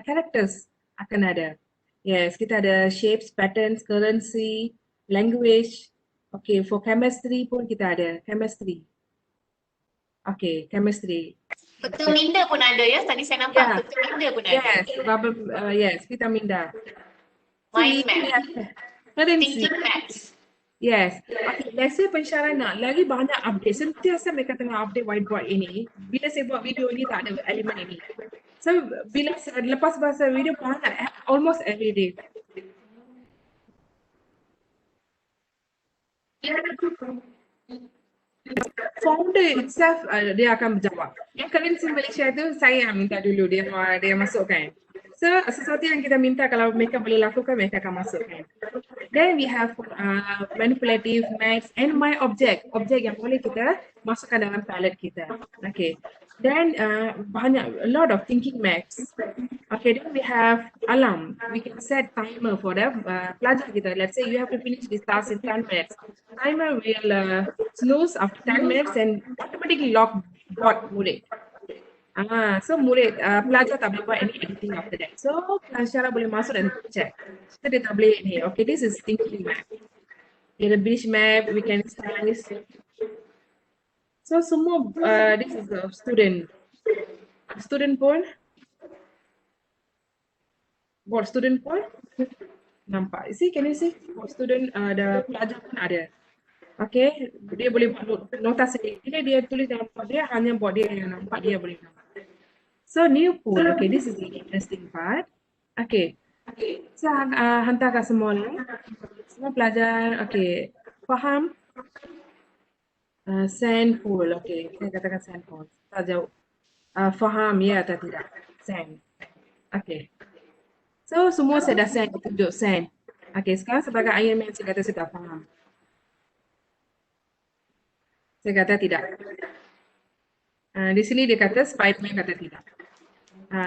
characters akan ada. Yes, kita ada shapes, patterns, currency, language. Okay, for chemistry pun kita ada chemistry. Okay, chemistry. Betul minda pun ada ya, tadi saya nampak betul minda pun ada. Yes, kita minda. Mind map. Thinking maps. Yes. Okay, biasa pensyarah nak lagi banyak update. Sentiasa mereka tengah update whiteboard ini. Bila saya buat video ini tak ada elemen ini. So bila lepas bahasa video banyak, almost every day. Founder itself dia akan berjawab. Yang currency Malaysia itu saya yang minta dulu dia masukkan. So sesuatu yang kita minta kalau mereka boleh lakukan, mereka akan masukkan. Then we have manipulative, maths and my object yang boleh kita masukkan dalam palette kita. Okay. Then a lot of thinking maps. Okay, then we have alarm. We can set timer for the pelajar kita. Let's say you have to finish this task in 10 minutes. Timer will snooze after 10 minutes and automatically lock bot murid. So murid, pelajar tak boleh buat any editing after that. So pelajar boleh masuk dan check. So dia tak boleh ni. Okay, this is thinking map. In the beach map, we can stylish. So semua, this is a student. Student pun, board student pun nampak. See, can you see? Board student, the pelajar pun ada. Okay, dia boleh buat nota sendiri. Bila dia tulis dalam board dia, hanya board dia yang nampak, dia boleh nampak. So new pool, okay, this is the interesting part. Okay, saya hantar kat semua lah. Semua pelajar, okay, faham? Send pool, okay, saya katakan send pool. Tak jauh. Faham ya atau tidak? Send. Okay. So semua saya dah send, tunjuk send. Okay, sekarang sebagai Iron Man saya kata saya tak faham. Saya kata tidak. Di sini dia kata Spiderman kata tidak.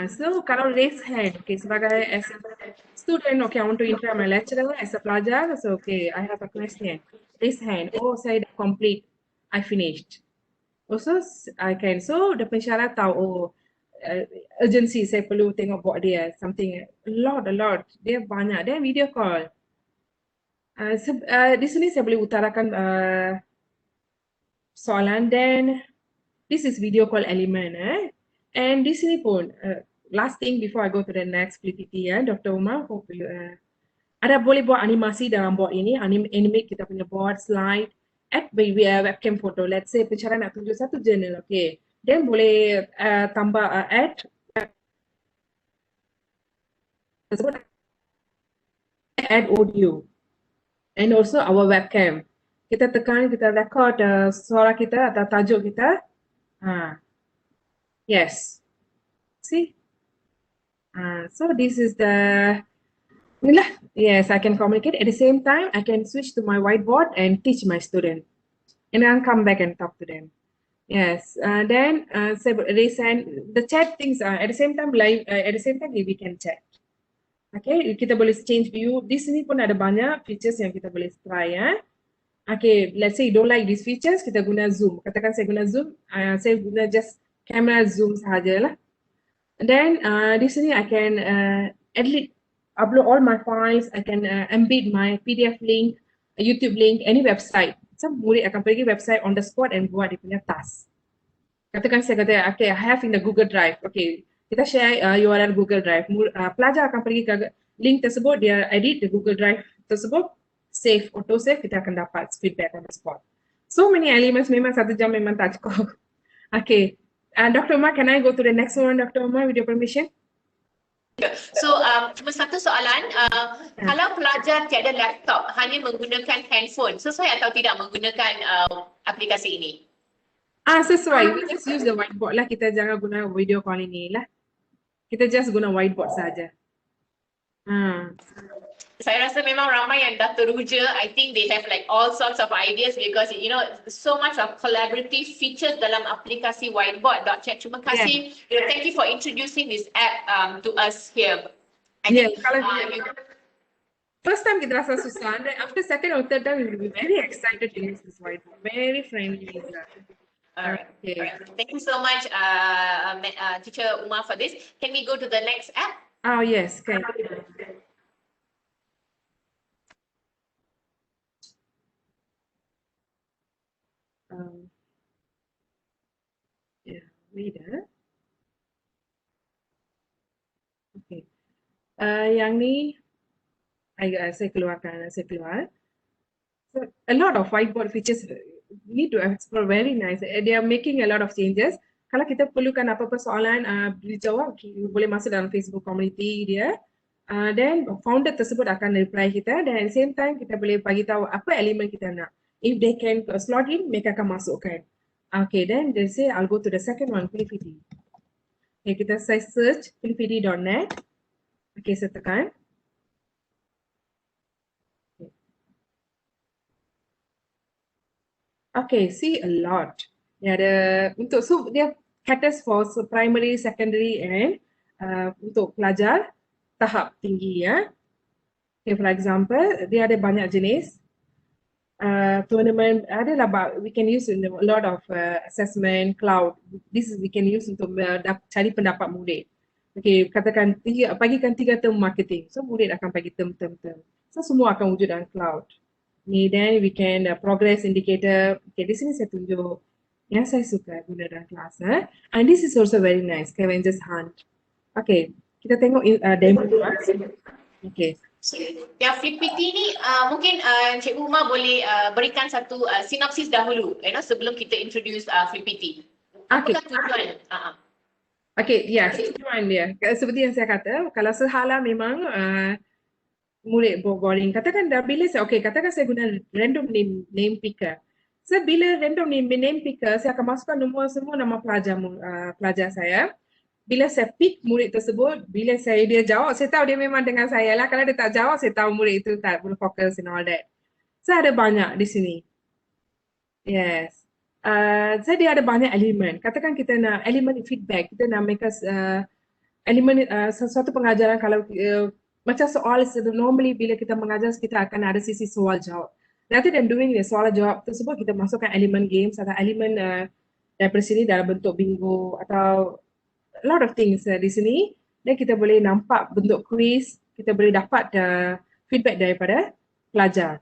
So kalau raise hand, okay, sebagai as a student, okay, I want to interact my lecturer as a pelajar, so okay, I have a question. Raise hand. Oh, saya dah complete. I finished. Also, I can. So, the pensyarat tahu, oh, urgency, saya perlu tengok board dia, something, a lot. Dia banyak. Dia video call. Di sini saya boleh utarakan soalan, then this is video call element. And di sini pun, last thing before I go to the next PPT, Dr. Umar, hope you, ada boleh buat animasi dalam board ini, animate kita punya board, slide, add webcam photo. Let's say pencara nak tunjuk satu journal, okay. Then boleh tambah add audio and also our webcam. Kita tekan, kita record suara kita atau tajuk kita. Yes. See? So this is the, yes, I can communicate. At the same time, I can switch to my whiteboard and teach my student. And then come back and talk to them. Yes, then resend the chat things at the same time live. At the same time we can chat. Okay, kita boleh change view. Di sini pun ada banyak features yang kita boleh try ya. Okay, let's say you don't like these features, kita guna zoom. Katakan saya guna zoom, saya guna just camera zoom sahaja lah. Then di sini I can edit, upload all my files. I can embed my PDF link, YouTube link, any website. So murid akan pergi website on the spot and buat dia punya task. Katakan saya kata, okay, I have in the Google Drive. Okay, kita share URL Google Drive. Pelajar akan pergi ke link tersebut, dia edit the Google Drive tersebut, save, auto save, kita akan dapat feedback on the spot. So many elements, memang 1 jam memang tak cukup. Okay, Dr. Umar, can I go to the next one, Dr. Umar, with your permission? So, cuma satu soalan, kalau pelajar tiada laptop, hanya menggunakan handphone, sesuai atau tidak menggunakan aplikasi ini? Sesuai, we just use the whiteboard lah, kita jangan guna video call ini lah. Kita just guna whiteboard saja. Saya rasa memang ramai yang dah teruja. I think they have like all sorts of ideas because you know so much of collaborative features dalam aplikasi whiteboard. Chat, terima kasih. You know, thank you for introducing this app to us here. I think, kalau first time kita rasa susah, and after second or third time we will be very excited to use this whiteboard. Very friendly. Alright. Thank you so much, Teacher Umar, for this. Can we go to the next app? Oh yes, okay. Reader. Okay. Yang ni, saya keluarkan, saya keluar. So, a lot of whiteboard features need to explore, very nice. They are making a lot of changes. Kalau kita perlukan apa-apa soalan, dijawab, boleh masuk dalam Facebook community dia. Then founder tersebut akan reply kita, dan at the same time kita boleh bagi tahu apa elemen kita nak. If they can slot in, mereka akan masukkan. Okay, then they say I'll go to the second one, PhD. Okay, kita search phd.net. Okay, saya tekan. Okay, see a lot. Dia ada untuk dia caters for primary, secondary and untuk pelajar tahap tinggi ya. Okay, for example, dia ada banyak jenis tournament. We can use in a lot of assessment, cloud. This is we can use untuk cari pendapat murid. Okay, katakan bagikan 3 term marketing. So murid akan bagi term. So semua akan wujud dalam cloud. Ni then we can progress indicator. Okay, di sini saya tunjuk yang saya suka guna dalam kelas. And this is also very nice, Scavengers Hunt. Okay, kita tengok demo dulu. Okay. Yang FlipPT ni mungkin Cikgu Umar boleh berikan satu sinopsis dahulu sebelum kita introduce FlipPT. Apakah tujuan? Okay, yes, tujuan dia. Seperti yang saya kata, kalau sehala memang murid boring. Katakan bila saya guna random name picker. So bila random name picker, saya akan masukkan semua nama pelajar saya. Bila saya pick murid tersebut, bila dia jawab, saya tahu dia memang dengan saya lah. Kalau dia tak jawab, saya tahu murid itu tak perlu fokus and all that. So ada banyak di sini. Yes. So dia ada banyak elemen. Katakan kita nak elemen feedback, kita nak make elemen sesuatu pengajaran kalau macam soal normally bila kita mengajar kita akan ada sisi soal jawab. Rather than doing the soal jawab tersebut, kita masukkan elemen games atau elemen daripada sini dalam bentuk bingo atau a lot of things di sini. Dan kita boleh nampak bentuk quiz, kita boleh dapat feedback daripada pelajar.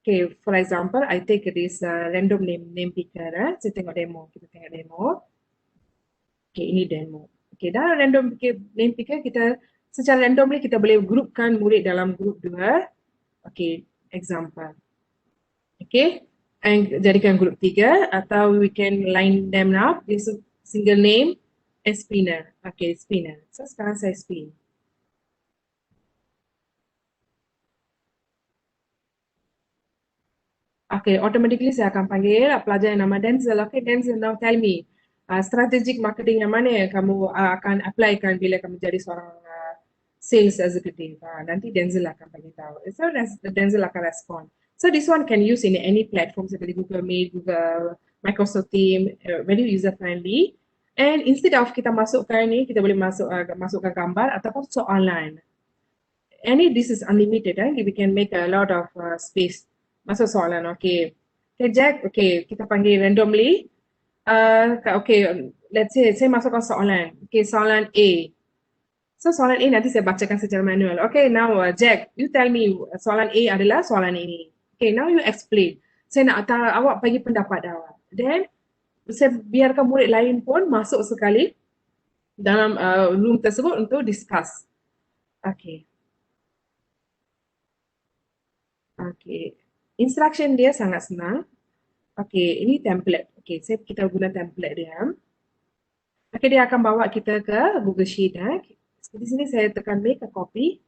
Okay, for example, I take this random name picker. Saya tengok demo, kita tengok demo. Okay, ini demo. Okay, dalam random name picker kita secara randomly kita boleh grupkan murid dalam grup 2. Okay, example. Okay, and jadikan grup 3 atau we can line them up. This is single name. Spinner. Okay, spinner. So sekarang saya spin. Okay, automatically saya akan panggil pelajar yang nama Denzel. Okay, Denzel, now tell me strategic marketing yang mana yang kamu akan applykan bila kamu jadi seorang sales executive. Nanti Denzel akan bagi tahu. So Denzel akan respond. So this one can use in any platform seperti Google Meet, Google, Microsoft Teams, very user friendly. And instead of kita masukkan ni, kita boleh masukkan gambar ataupun soalan. And this is unlimited. We can make a lot of space. Masuk soalan, okay. Okay, Jack, okay, kita panggil randomly. Okay, let's say saya masukkan soalan. Okay, soalan A. So soalan A nanti saya bacakan secara manual. Okay, now Jack, you tell me soalan A adalah soalan ini. Okay, now you explain. Saya nak awak bagi pendapat awak. Then saya biarkan murid lain pun masuk sekali dalam room tersebut untuk discuss. Okay. Okay. Instruction dia sangat senang. Okay, ini template. Okay, kita guna template dia. Okay, dia akan bawa kita ke Google Sheet. Di sini saya tekan make a copy.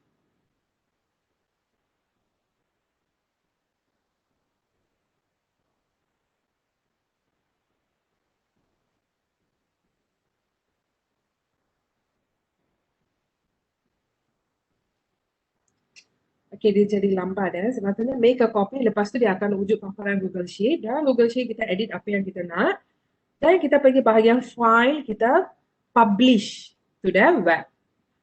Okay, dia jadi lambat sebabnya make a copy, lepas tu dia akan wujud paparan Google Sheet. Dan Google Sheet kita edit apa yang kita nak. Dan kita pergi bahagian file, kita publish to the web.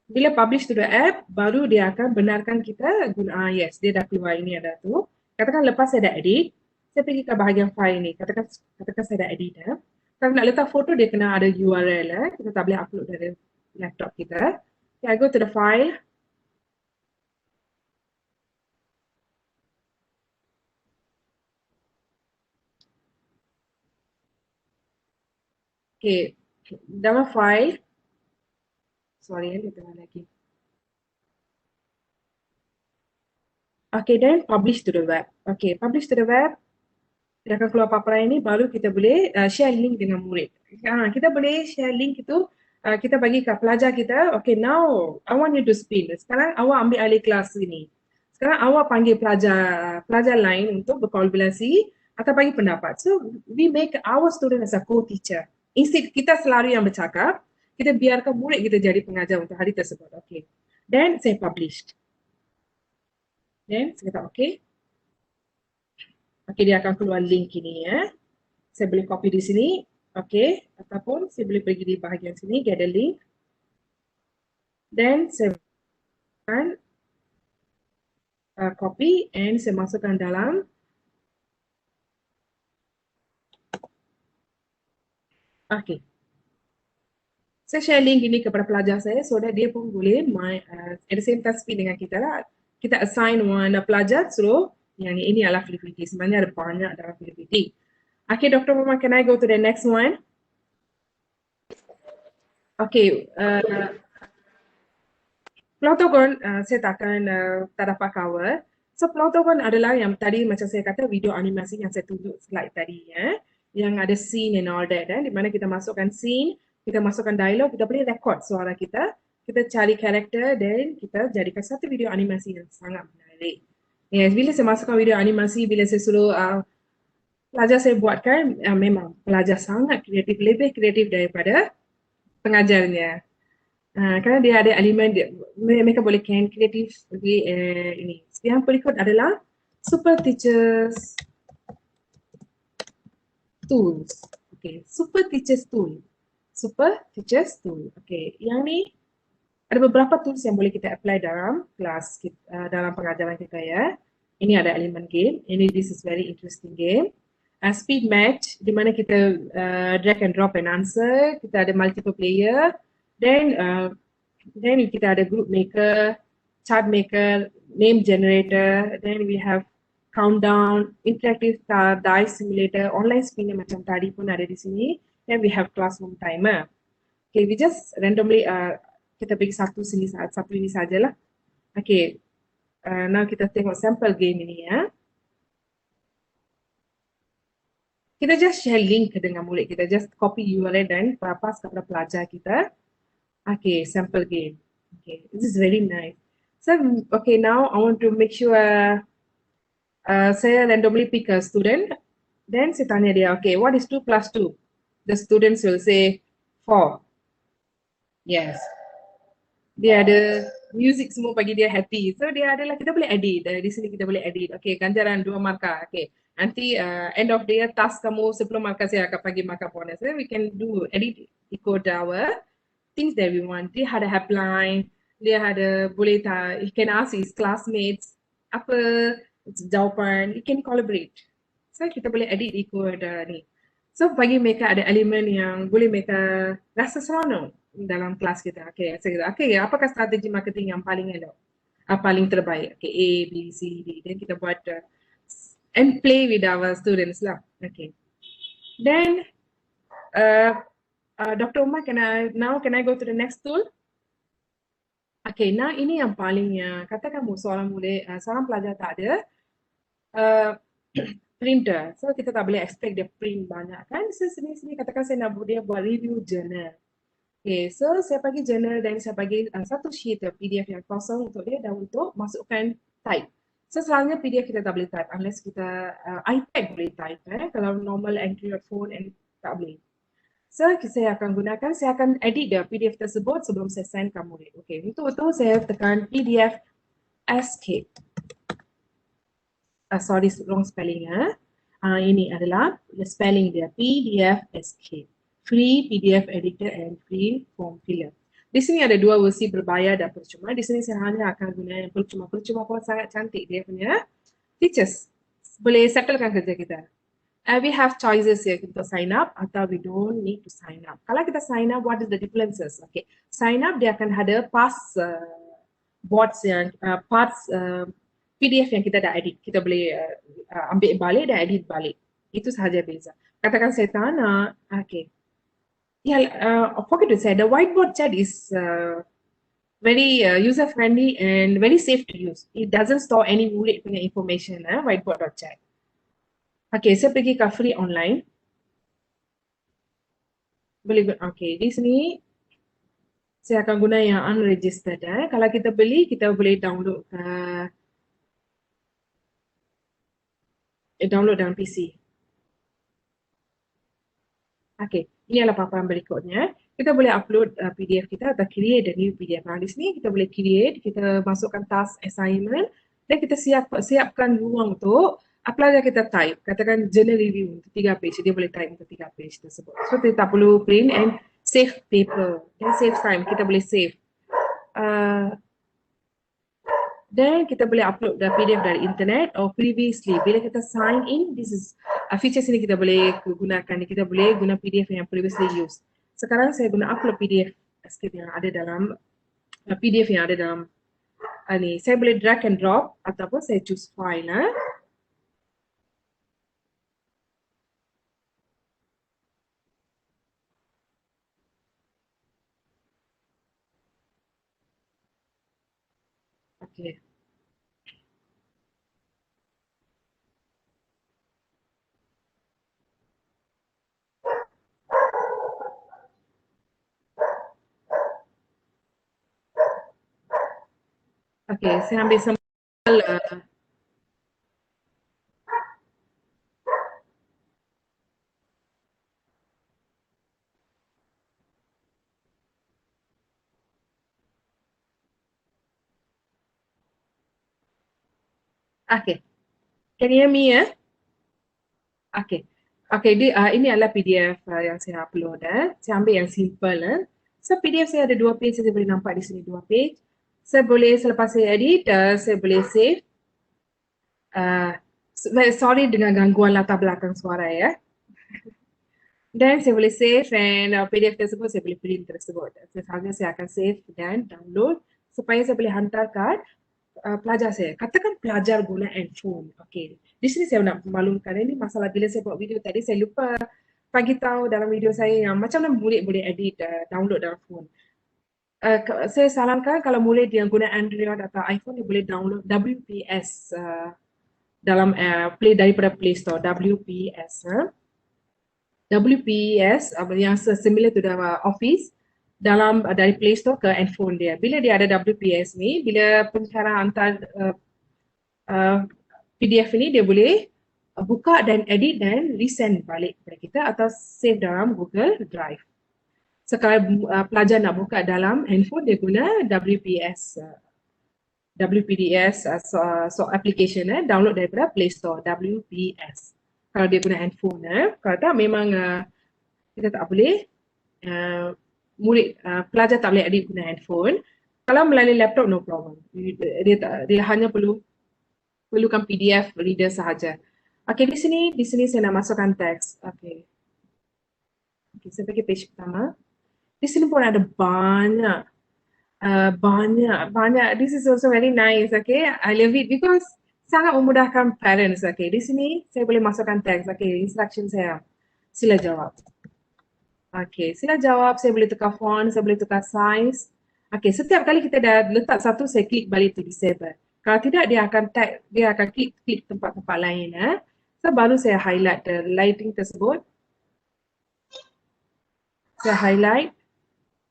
Bila publish to the app, baru dia akan benarkan kita guna, yes, dia dah keluar, ini ada tu. Katakan lepas saya dah edit, saya pergi ke bahagian file ni. Katakan saya dah edit. Kalau nak letak foto, dia kena ada URL. Kita tak boleh upload dari laptop kita. Okay, I go to the file. Okay, dalam file, sorry, dia tengah lagi. Okay, then publish to the web. Okay, publish to the web. Dia akan keluar paparan ini, baru kita boleh share link dengan murid. Kita boleh share link itu, kita bagi ke pelajar kita, okay, now I want you to spin. Sekarang awak ambil alih kelas ini. Sekarang awak panggil pelajar lain untuk berkolaborasi atau bagi pendapat. So, we make our student as a co-teacher. Instead kita selalu yang bercakap, kita biarkan murid kita jadi pengajar untuk hari tersebut. Okay. Then saya published. Then saya kata okay. Okay, dia akan keluar link ini ya. Saya boleh copy di sini. Okay, ataupun saya boleh pergi di bahagian sini, get a link. Then saya akan copy and saya masukkan dalam. Okay, saya share link ini kepada pelajar saya so that dia pun boleh at the same time speak dengan kita lah. Kita assign one pelajar suruh yang ini adalah Filipiti. Sebenarnya ada banyak dalam Filipiti. Okay, Dr. Mama, can I go to the next one? Okay, Plotogon saya takkan tak dapat cover. So Plotogon adalah yang tadi macam saya kata video animasi yang saya tunjuk slide tadi ya. Yang ada scene and all that di mana kita masukkan scene, kita masukkan dialog, kita boleh record suara kita cari karakter dan kita jadikan satu video animasi yang sangat menarik. Yes, bila saya masukkan video animasi, bila saya suruh pelajar saya buatkan, memang pelajar sangat kreatif, lebih kreatif daripada pengajarnya. Kerana dia ada elemen mereka boleh kreatif ini. Yang berikut adalah Super Teachers Tools. Okay, Super Teachers Tool. Super Teachers Tool. Okay, yang ni ada beberapa tools yang boleh kita apply dalam kelas dalam pengajaran kita ya. Ini ada elemen game. This is very interesting game. Speed match di mana kita drag and drop and answer. Kita ada multiple player. Then kita ada group maker, chart maker, name generator. Then we have countdown, interactive dice simulator, online spinner macam tadi pun ada di sini. Then we have classroom timer. Okay, we just randomly kita pergi satu ini sajalah. Okay, now kita tengok sample game ini ya. Kita just share link dengan murid kita, just copy URL dan pass kepada pelajar kita. Okay, sample game. Okay, this is very nice. So, okay, now I want to make sure saya randomly pick a student. Then saya tanya dia, okay, what is 2 plus 2? The students will say 4. Yes. Dia ada music semua bagi dia happy. So dia adalah kita boleh edit. Di sini kita boleh edit. Okay, ganjaran 2 markah. Okay, nanti end of the year task kamu 10 markah saya akan bagi markah bonus. So we can do edit equal our things that we want. Dia ada helpline, dia ada boleh you can ask his classmates apa jawapan, you can collaborate. So kita boleh edit ikut ni. So bagi mereka ada elemen yang boleh mereka rasa seronok dalam kelas kita. Okay, saya kata, okay, apakah strategi marketing yang paling elok? Paling terbaik? Okay, A, B, C, D. Then kita buat and play with our students lah. Okay. Then Dr. Umar, can I go to the next tool? Okay, now ini yang palingnya. Katakan seorang pelajar tak ada printer. So kita tak boleh expect dia print banyak kan. So sini katakan saya nak dia buat review journal. Okay, so saya bagi journal dan saya bagi satu sheet PDF yang kosong untuk dia dan untuk masukkan type. So selalunya PDF kita tak boleh type unless kita iPad boleh type. Kalau normal Android phone tak boleh. So saya akan edit the PDF tersebut sebelum saya send ke murid. Okay, untuk itu saya tekan PDF escape. Sorry, wrong spelling ya. Ini adalah spelling dia, PDF escape. Free PDF editor and free form filler. Di sini ada 2 versi berbayar dan percuma. Di sini saya hanya akan guna yang percuma. Percuma pun sangat cantik dia punya features. Boleh settlekan kerja kita. We have choices here untuk sign up atau we don't need to sign up. Kalau kita sign up, what is the differences? Okay, sign up dia akan ada past boards yang parts PDF yang kita dah edit. Kita boleh ambil balik dan edit balik. Itu sahaja beza. Katakan saya tak nak, okay. Forget to say, the whiteboard chat is very user friendly and very safe to use. It doesn't store any murid punya information, whiteboard.chat. Okay, saya pergi ke free online. Boleh, okay, di sini saya akan guna yang unregistered. Kalau kita beli, kita boleh download dalam PC. Okay, ini adalah paparan berikutnya. Kita boleh upload PDF kita atau create a new PDF. Di sini kita boleh create, kita masukkan task assignment dan kita siapkan ruang untuk Pelajar kita type, katakan journal review untuk 3 page, dia boleh type untuk 3 page tersebut. So kita tak perlu print and save paper. Then save time, kita boleh save. Dan kita boleh upload the PDF dari internet or previously bila kita sign in, this is features ini kita boleh gunakan. Kita boleh guna PDF yang previously used. Sekarang saya guna upload PDF script yang ada dalam PDF yang ada dalam ni. Saya boleh drag and drop ataupun saya choose file. Okay. Okay, saya ambil sampel okay. Can you hear me ya? Okay. Okay, ini adalah PDF yang saya upload. Saya ambil yang simple. So PDF saya ada 2 page, saya boleh nampak di sini 2 page. Saya boleh selepas saya edit, saya boleh save. Sorry dengan gangguan latar belakang suara ya. Dan saya boleh save and PDF tersebut saya boleh print tersebut. Sekarang saya akan save dan download supaya saya boleh hantarkan pelajar saya. Katakan pelajar guna handphone. Okay. Di sini saya nak maklumkan ini masalah bila saya buat video tadi saya lupa bagi tahu dalam video saya yang macam mana murid boleh edit download dalam phone. Saya sarankan kalau murid yang guna Android atau iPhone dia boleh download WPS dalam play daripada Play Store. WPS. WPS yang similar to the Office dalam dari Play Store ke handphone dia. Bila dia ada WPS ni, bila pencara hantar PDF ni dia boleh buka dan edit dan resend balik kepada kita atau save dalam Google Drive. Sekarang pelajar nak buka dalam handphone dia guna WPS application download daripada Play Store WPS. Kalau dia guna handphone kalau tak memang kita tak boleh pelajar tak boleh edit guna handphone. Kalau melalui laptop no problem. Dia hanya perlukan PDF reader sahaja. Okey, di sini saya nak masukkan teks. Okey. Okey, saya pergi page pertama. Di sini pun ada banyak. This is also very nice. Okay, I love it because sangat memudahkan parents. Okay, di sini saya boleh masukkan teks. Okay, instruction saya. Sila jawab. Okay, sila jawab. Saya boleh tukar font, saya boleh tukar size. Okay, setiap kali kita dah letak satu, saya klik balik to disable. Kalau tidak, dia akan klik tempat-tempat lain. So, baru saya highlight the lighting tersebut. Saya highlight.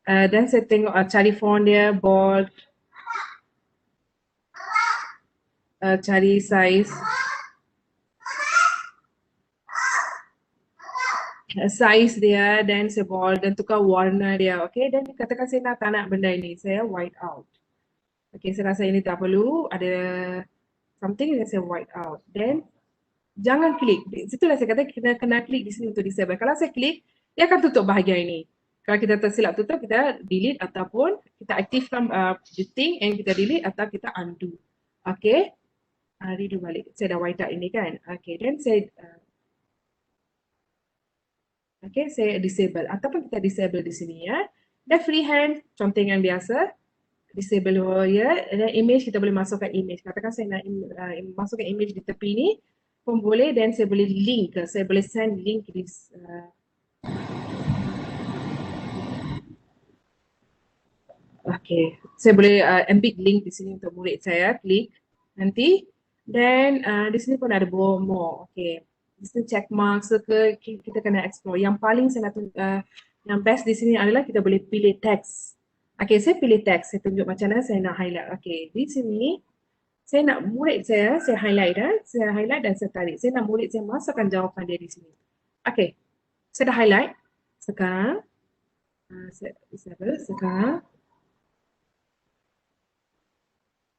Dan saya tengok cari font dia, bold. Cari size. Size dia dan saya bold dan tukar warna dia. Okay, dan katakan saya tak nak benda ini. Saya white out. Okay, saya rasa ini tak perlu. Ada something yang saya white out. Then jangan klik. Situlah saya kata kita kena klik di sini untuk disable. Kalau saya klik, dia akan tutup bahagian ini. Kalau kita tersilap tutup, kita delete ataupun kita aktifkan editing and kita delete atau kita undo. Okay. Redo balik. Saya dah white out ini kan. Okay. Then saya saya disable ataupun kita disable di sini ya. Dan freehand, contoh yang biasa. Disable ya. Dan image kita boleh masukkan image. Katakan saya nak masukkan image di tepi ni pun boleh dan saya boleh link. Saya boleh send link di okay. Saya boleh embed link di sini untuk murid saya. Klik nanti. Dan di sini pun ada more. Okay. Di sini check mark. So kita kena explore. Yang paling saya nak yang best di sini adalah kita boleh pilih teks. Okay, saya pilih teks. Saya tunjuk macam mana saya nak highlight. Okay, di sini saya nak murid saya highlight saya highlight dan saya tarik. Saya nak murid saya masukkan jawapan dia di sini. Okay, saya dah highlight. Sekarang sekarang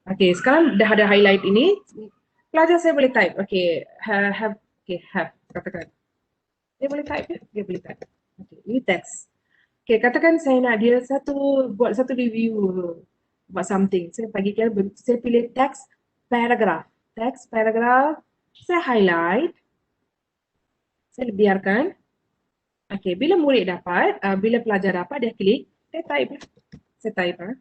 okay, sekarang dah ada highlight ini. Pelajar saya boleh type. Okay, have. Okay, have. Katakan. Dia boleh type ke? Dia boleh type. Okay, ini text. Okay, katakan saya nak dia buat satu review about something. Saya saya pilih text paragraph. Text paragraph. Saya highlight. Saya biarkan. Okay, bila murid dapat, bila pelajar dapat, dia klik. Dia type. Saya type.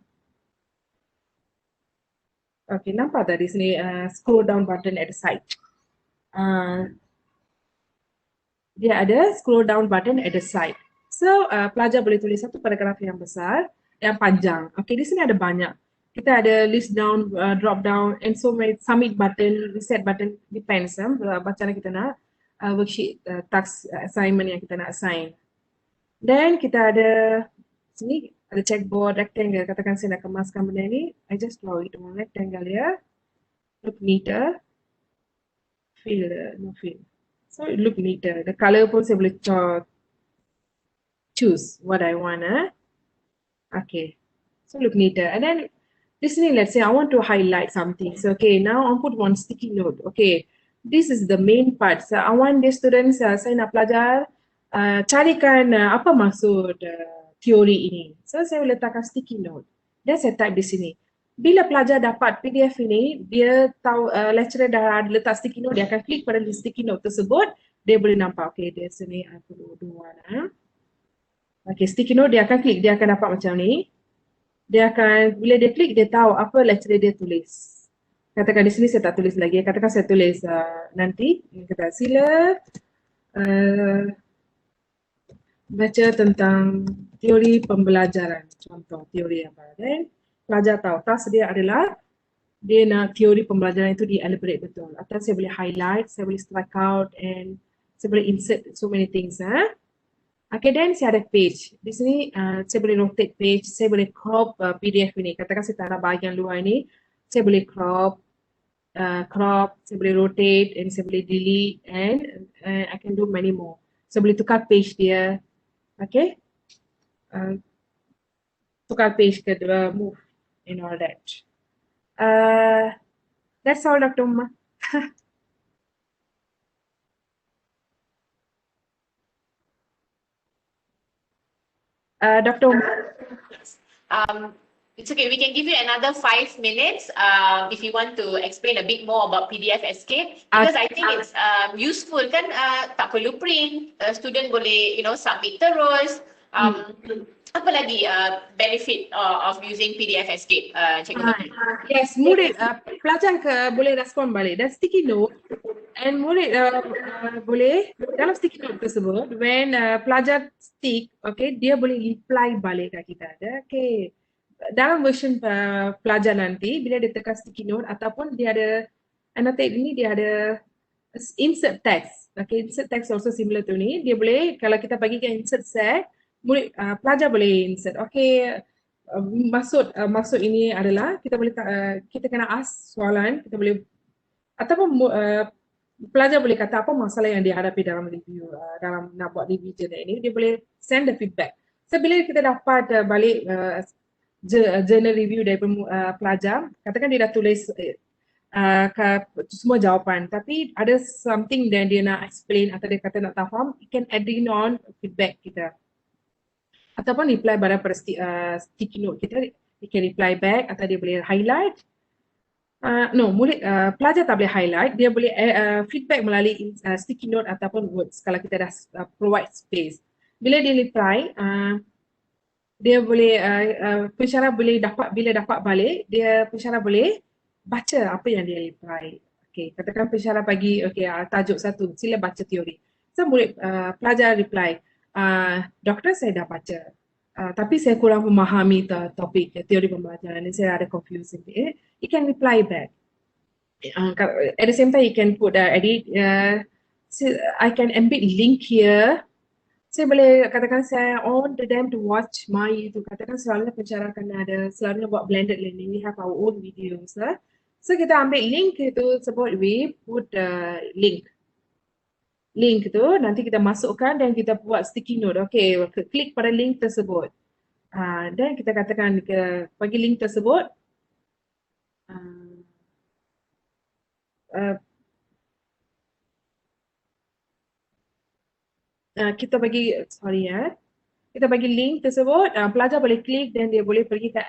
Okay, nampak tak di sini scroll down button at the side. Dia ada scroll down button at the side. So, pelajar boleh tulis satu paragraf yang besar, yang panjang. Okay, di sini ada banyak. Kita ada list down, drop down, and so many submit button, reset button, depends bacaan kita nak, worksheet, task, assignment yang kita nak assign. Then kita ada sini ada checkboard, rectangle. Katakan saya nak kemaskan benda ni, I just draw it one rectangle ya. Look neater. Fill, no fill. So it look neater. The color pun saya boleh choose what I want. Okay. So look neater. And then this thing, let's say I want to highlight something. So okay, now I'll put one sticky note. Okay, this is the main part. So I want the students, saya nak pelajar carikan apa maksud teori ini. So saya boleh letakkan sticky note. Dan saya type di sini. Bila pelajar dapat PDF ini, dia tahu lecturer dah letak sticky note, dia akan klik pada sticky note tersebut, dia boleh nampak. Okay, di sini aku dua. Okay, sticky note dia akan klik, dia akan dapat macam ni. Dia akan, bila dia klik, dia tahu apa lecturer dia tulis. Katakan di sini saya tak tulis lagi. Katakan saya tulis nanti, kata sila baca tentang teori pembelajaran. Contoh teori apa. Dan pelajar tahu task dia adalah dia nak teori pembelajaran itu di-elaborate betul. Atau saya boleh highlight, saya boleh strike out, and saya boleh insert so many things. Okay, then saya ada page. Di sini saya boleh rotate page, saya boleh crop PDF ini. Katakan saya tak nak bahagian luar ini, saya boleh crop, saya boleh rotate, and saya boleh delete, and I can do many more. Saya boleh tukar page dia. Okay, tukar page ke move and all that. That's all, Dr. Umma. Dr. Umma. It's okay, we can give you another 5 minutes if you want to explain a bit more about PDF Escape, because I think it's useful kan, tak perlu print, student boleh submit terus. Apa lagi benefit of using PDF Escape, Cikgu Mati? Yes, murid, pelajar boleh respon balik dan sticky note, and murid boleh dalam sticky note tersebut, when pelajar stick, okay, dia boleh reply balik kat kita. Okay, dalam version pelajar nanti, bila dia tekan sticky note ataupun dia ada annotate ini, dia ada insert text. Okay, insert text also similar to ni. Dia boleh, kalau kita bagikan insert set, murid, pelajar boleh insert. Okay, maksud ini adalah kita boleh kita kena ask soalan, kita boleh ataupun pelajar boleh kata apa masalah yang dihadapi dalam review, dalam nak buat review journal ini, dia boleh send the feedback. So bila kita dapat balik journal review dari pelajar, katakan dia dah tulis semua jawapan, tapi ada something yang dia nak explain atau dia kata nak faham, you can add in on feedback kita. Ataupun reply pada sticky note kita, dia can reply back atau dia boleh highlight. Pelajar tak boleh highlight, dia boleh feedback melalui sticky note ataupun words kalau kita dah provide space. Bila dia reply, dia boleh, pensyarah boleh dapat, bila dapat balik, pensyarah boleh baca apa yang dia reply. Okay, katakan pensyarah bagi, tajuk satu, sila baca teori. So murid, pelajar reply, doktor saya dah baca, tapi saya kurang memahami topik teori pembelajaran, saya ada confusion. You can reply back. At the same time, you can put edit. I can embed link here. Saya boleh katakan saya on the them to watch my YouTube. Katakan selalunya pensyarah akan ada, selalunya buat blended learning. We have our own videos. So kita ambil link itu sebut, we put link. Link itu nanti kita masukkan dan kita buat sticky note. Okay, klik pada link tersebut. Dan kita katakan bagi link tersebut. uh, kita bagi, sorry ya, kita bagi link tersebut, pelajar boleh klik dan dia boleh pergi ke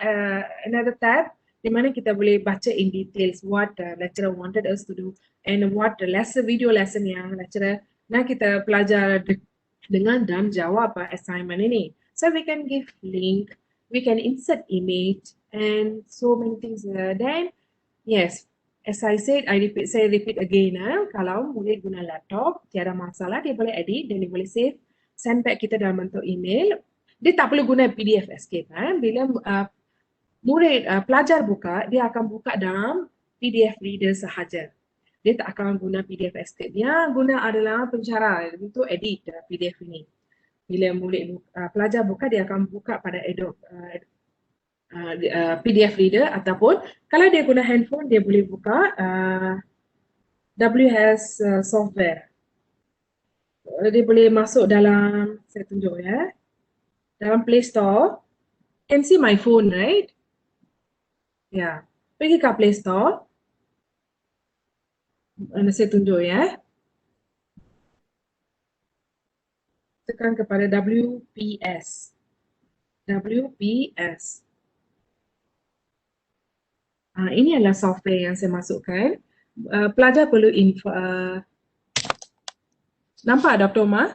another tab di mana kita boleh baca in details what lecturer wanted us to do and what lesson, video lesson yang lecturer nak kita pelajar dengan dan jawab assignment ini. So we can give link, we can insert image and so many things. Then yes, as I said, saya repeat again. Kalau murid guna laptop, tiada masalah, dia boleh edit dan dia boleh save, send back kita dalam bentuk email. Dia tak perlu guna PDF Escape. Bila murid, pelajar buka, dia akan buka dalam PDF Reader sahaja. Dia tak akan guna PDF Escape. Yang guna adalah pencara untuk edit PDF ini. Bila murid pelajar buka, dia akan buka pada Adobe PDF Reader ataupun kalau dia guna handphone, dia boleh buka WS software. Dia boleh masuk dalam, saya tunjuk ya, dalam Play Store. Can see my phone, right? Ya, pergi ke Play Store. Saya tunjuk ya. Tekan kepada WPS. WPS. Ini adalah software yang saya masukkan. Pelajar perlu info. Nampak Dr. Omar?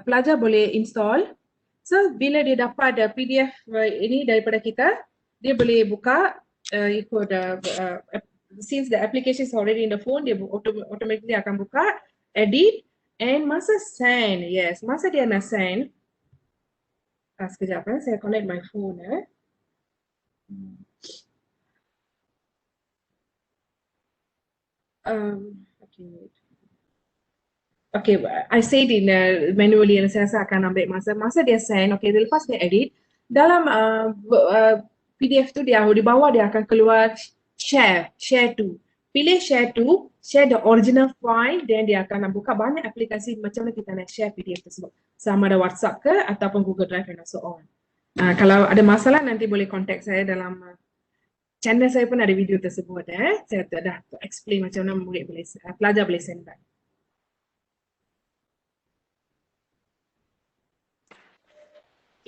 Pelajar boleh install. So bila dia dapat PDF ini daripada kita, dia boleh buka ikut since the application is already in the phone, dia automatically akan buka, edit, and masa send. Yes, masa dia nak send. Sekejap saya connect my phone. Okay, I said in manually and saya akan ambil masa dia send. Okay, lepas dia edit dalam PDF tu dia di bawah dia akan keluar share to. Pilih share to, share the original file, dan dia akan buka banyak aplikasi macam mana kita nak share PDF tersebut. Sama ada WhatsApp ke ataupun Google Drive and so on. Kalau ada masalah nanti boleh contact saya dalam channel saya pun ada video tersebut. Saya dah explain macam mana murid boleh, pelajar boleh send back.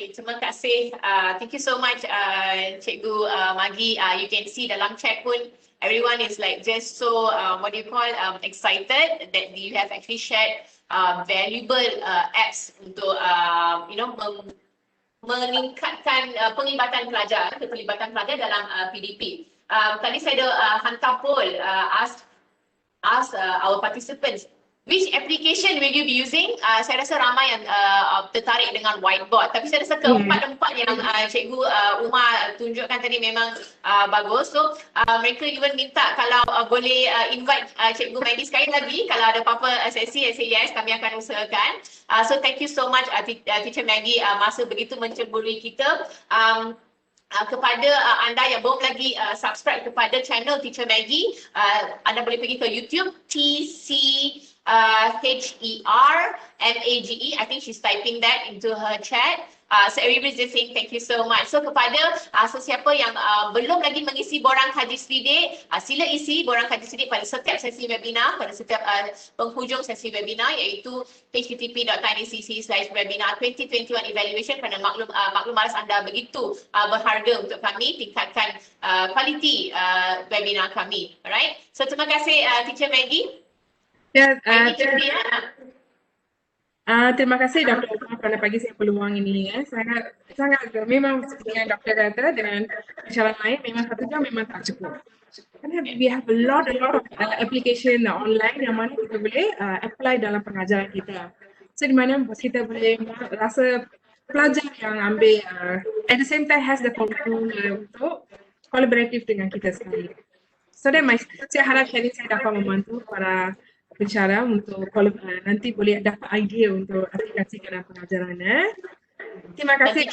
Okay, terima kasih. Thank you so much, Cikgu Maggie. You can see dalam chat pun everyone is like just so what do you call excited that you have actually shared valuable apps untuk meningkatkan penglibatan pelajar, keterlibatan pelajar dalam PDP. Tadi saya ada hantar poll, ask our participants, which application will you be using? Saya rasa ramai yang tertarik dengan whiteboard. Tapi saya rasa keempat-empat yang Cikgu Umar tunjukkan tadi memang bagus. So mereka even minta kalau boleh invite Cikgu Maggie sekali lagi. Kalau ada apa-apa sesi, saya say yes, kami akan usahakan. So thank you so much Teacher Maggie, masa begitu mencemburi kita. Kepada anda yang belum lagi subscribe kepada channel Teacher Maggie, anda boleh pergi ke YouTube HERMAGE. I think she's typing that into her chat. So everybody's just saying thank you so much. So kepada sesiapa yang belum lagi mengisi borang kaji selidik, sila isi borang kaji selidik pada setiap sesi webinar, pada setiap penghujung sesi webinar, iaitu http.tinecc/webinar 2021 evaluation, kerana maklum malas anda begitu berharga untuk kami tingkatkan kualiti webinar kami. Alright. So terima kasih Teacher Maggie. Terima kasih Dr. Umar kerana bagi saya peluang ini. Sangat memang dengan doktor kata dengan cara lain memang 1 jam memang tak cukup. Kerana we have a lot of application online yang mana kita boleh apply dalam pengajaran kita. So di mana kita boleh rasa pelajar yang ambil at the same time has the control untuk collaborative dengan kita sekali. So then saya harap ini saya dapat membantu para pencara untuk nanti boleh dapat idea untuk aplikasikan dalam pengajaran. Terima kasih.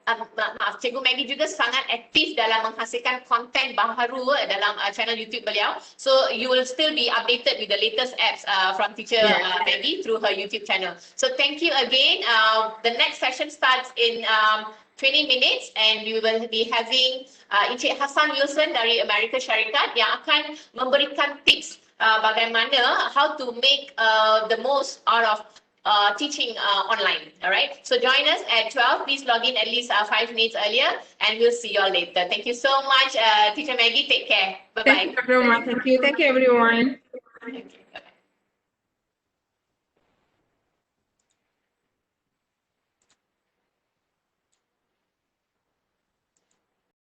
maaf, Cikgu Maggie juga sangat aktif dalam menghasilkan konten baharu dalam channel YouTube beliau. So you will still be updated with the latest apps from Teacher Maggie through her YouTube channel. So thank you again. The next session starts in 20 minutes and we will be having Encik Hassan Wilson dari Amerika Syarikat yang akan memberikan tips bagaimana how to make the most out of teaching online. All right. So join us at 12. Please log in at least 5 minutes earlier, and we'll see you all later. Thank you so much, Teacher Maggie. Take care. Bye bye. Thank you, Dr. Uma. Thank you. Thank you, everyone. Okay.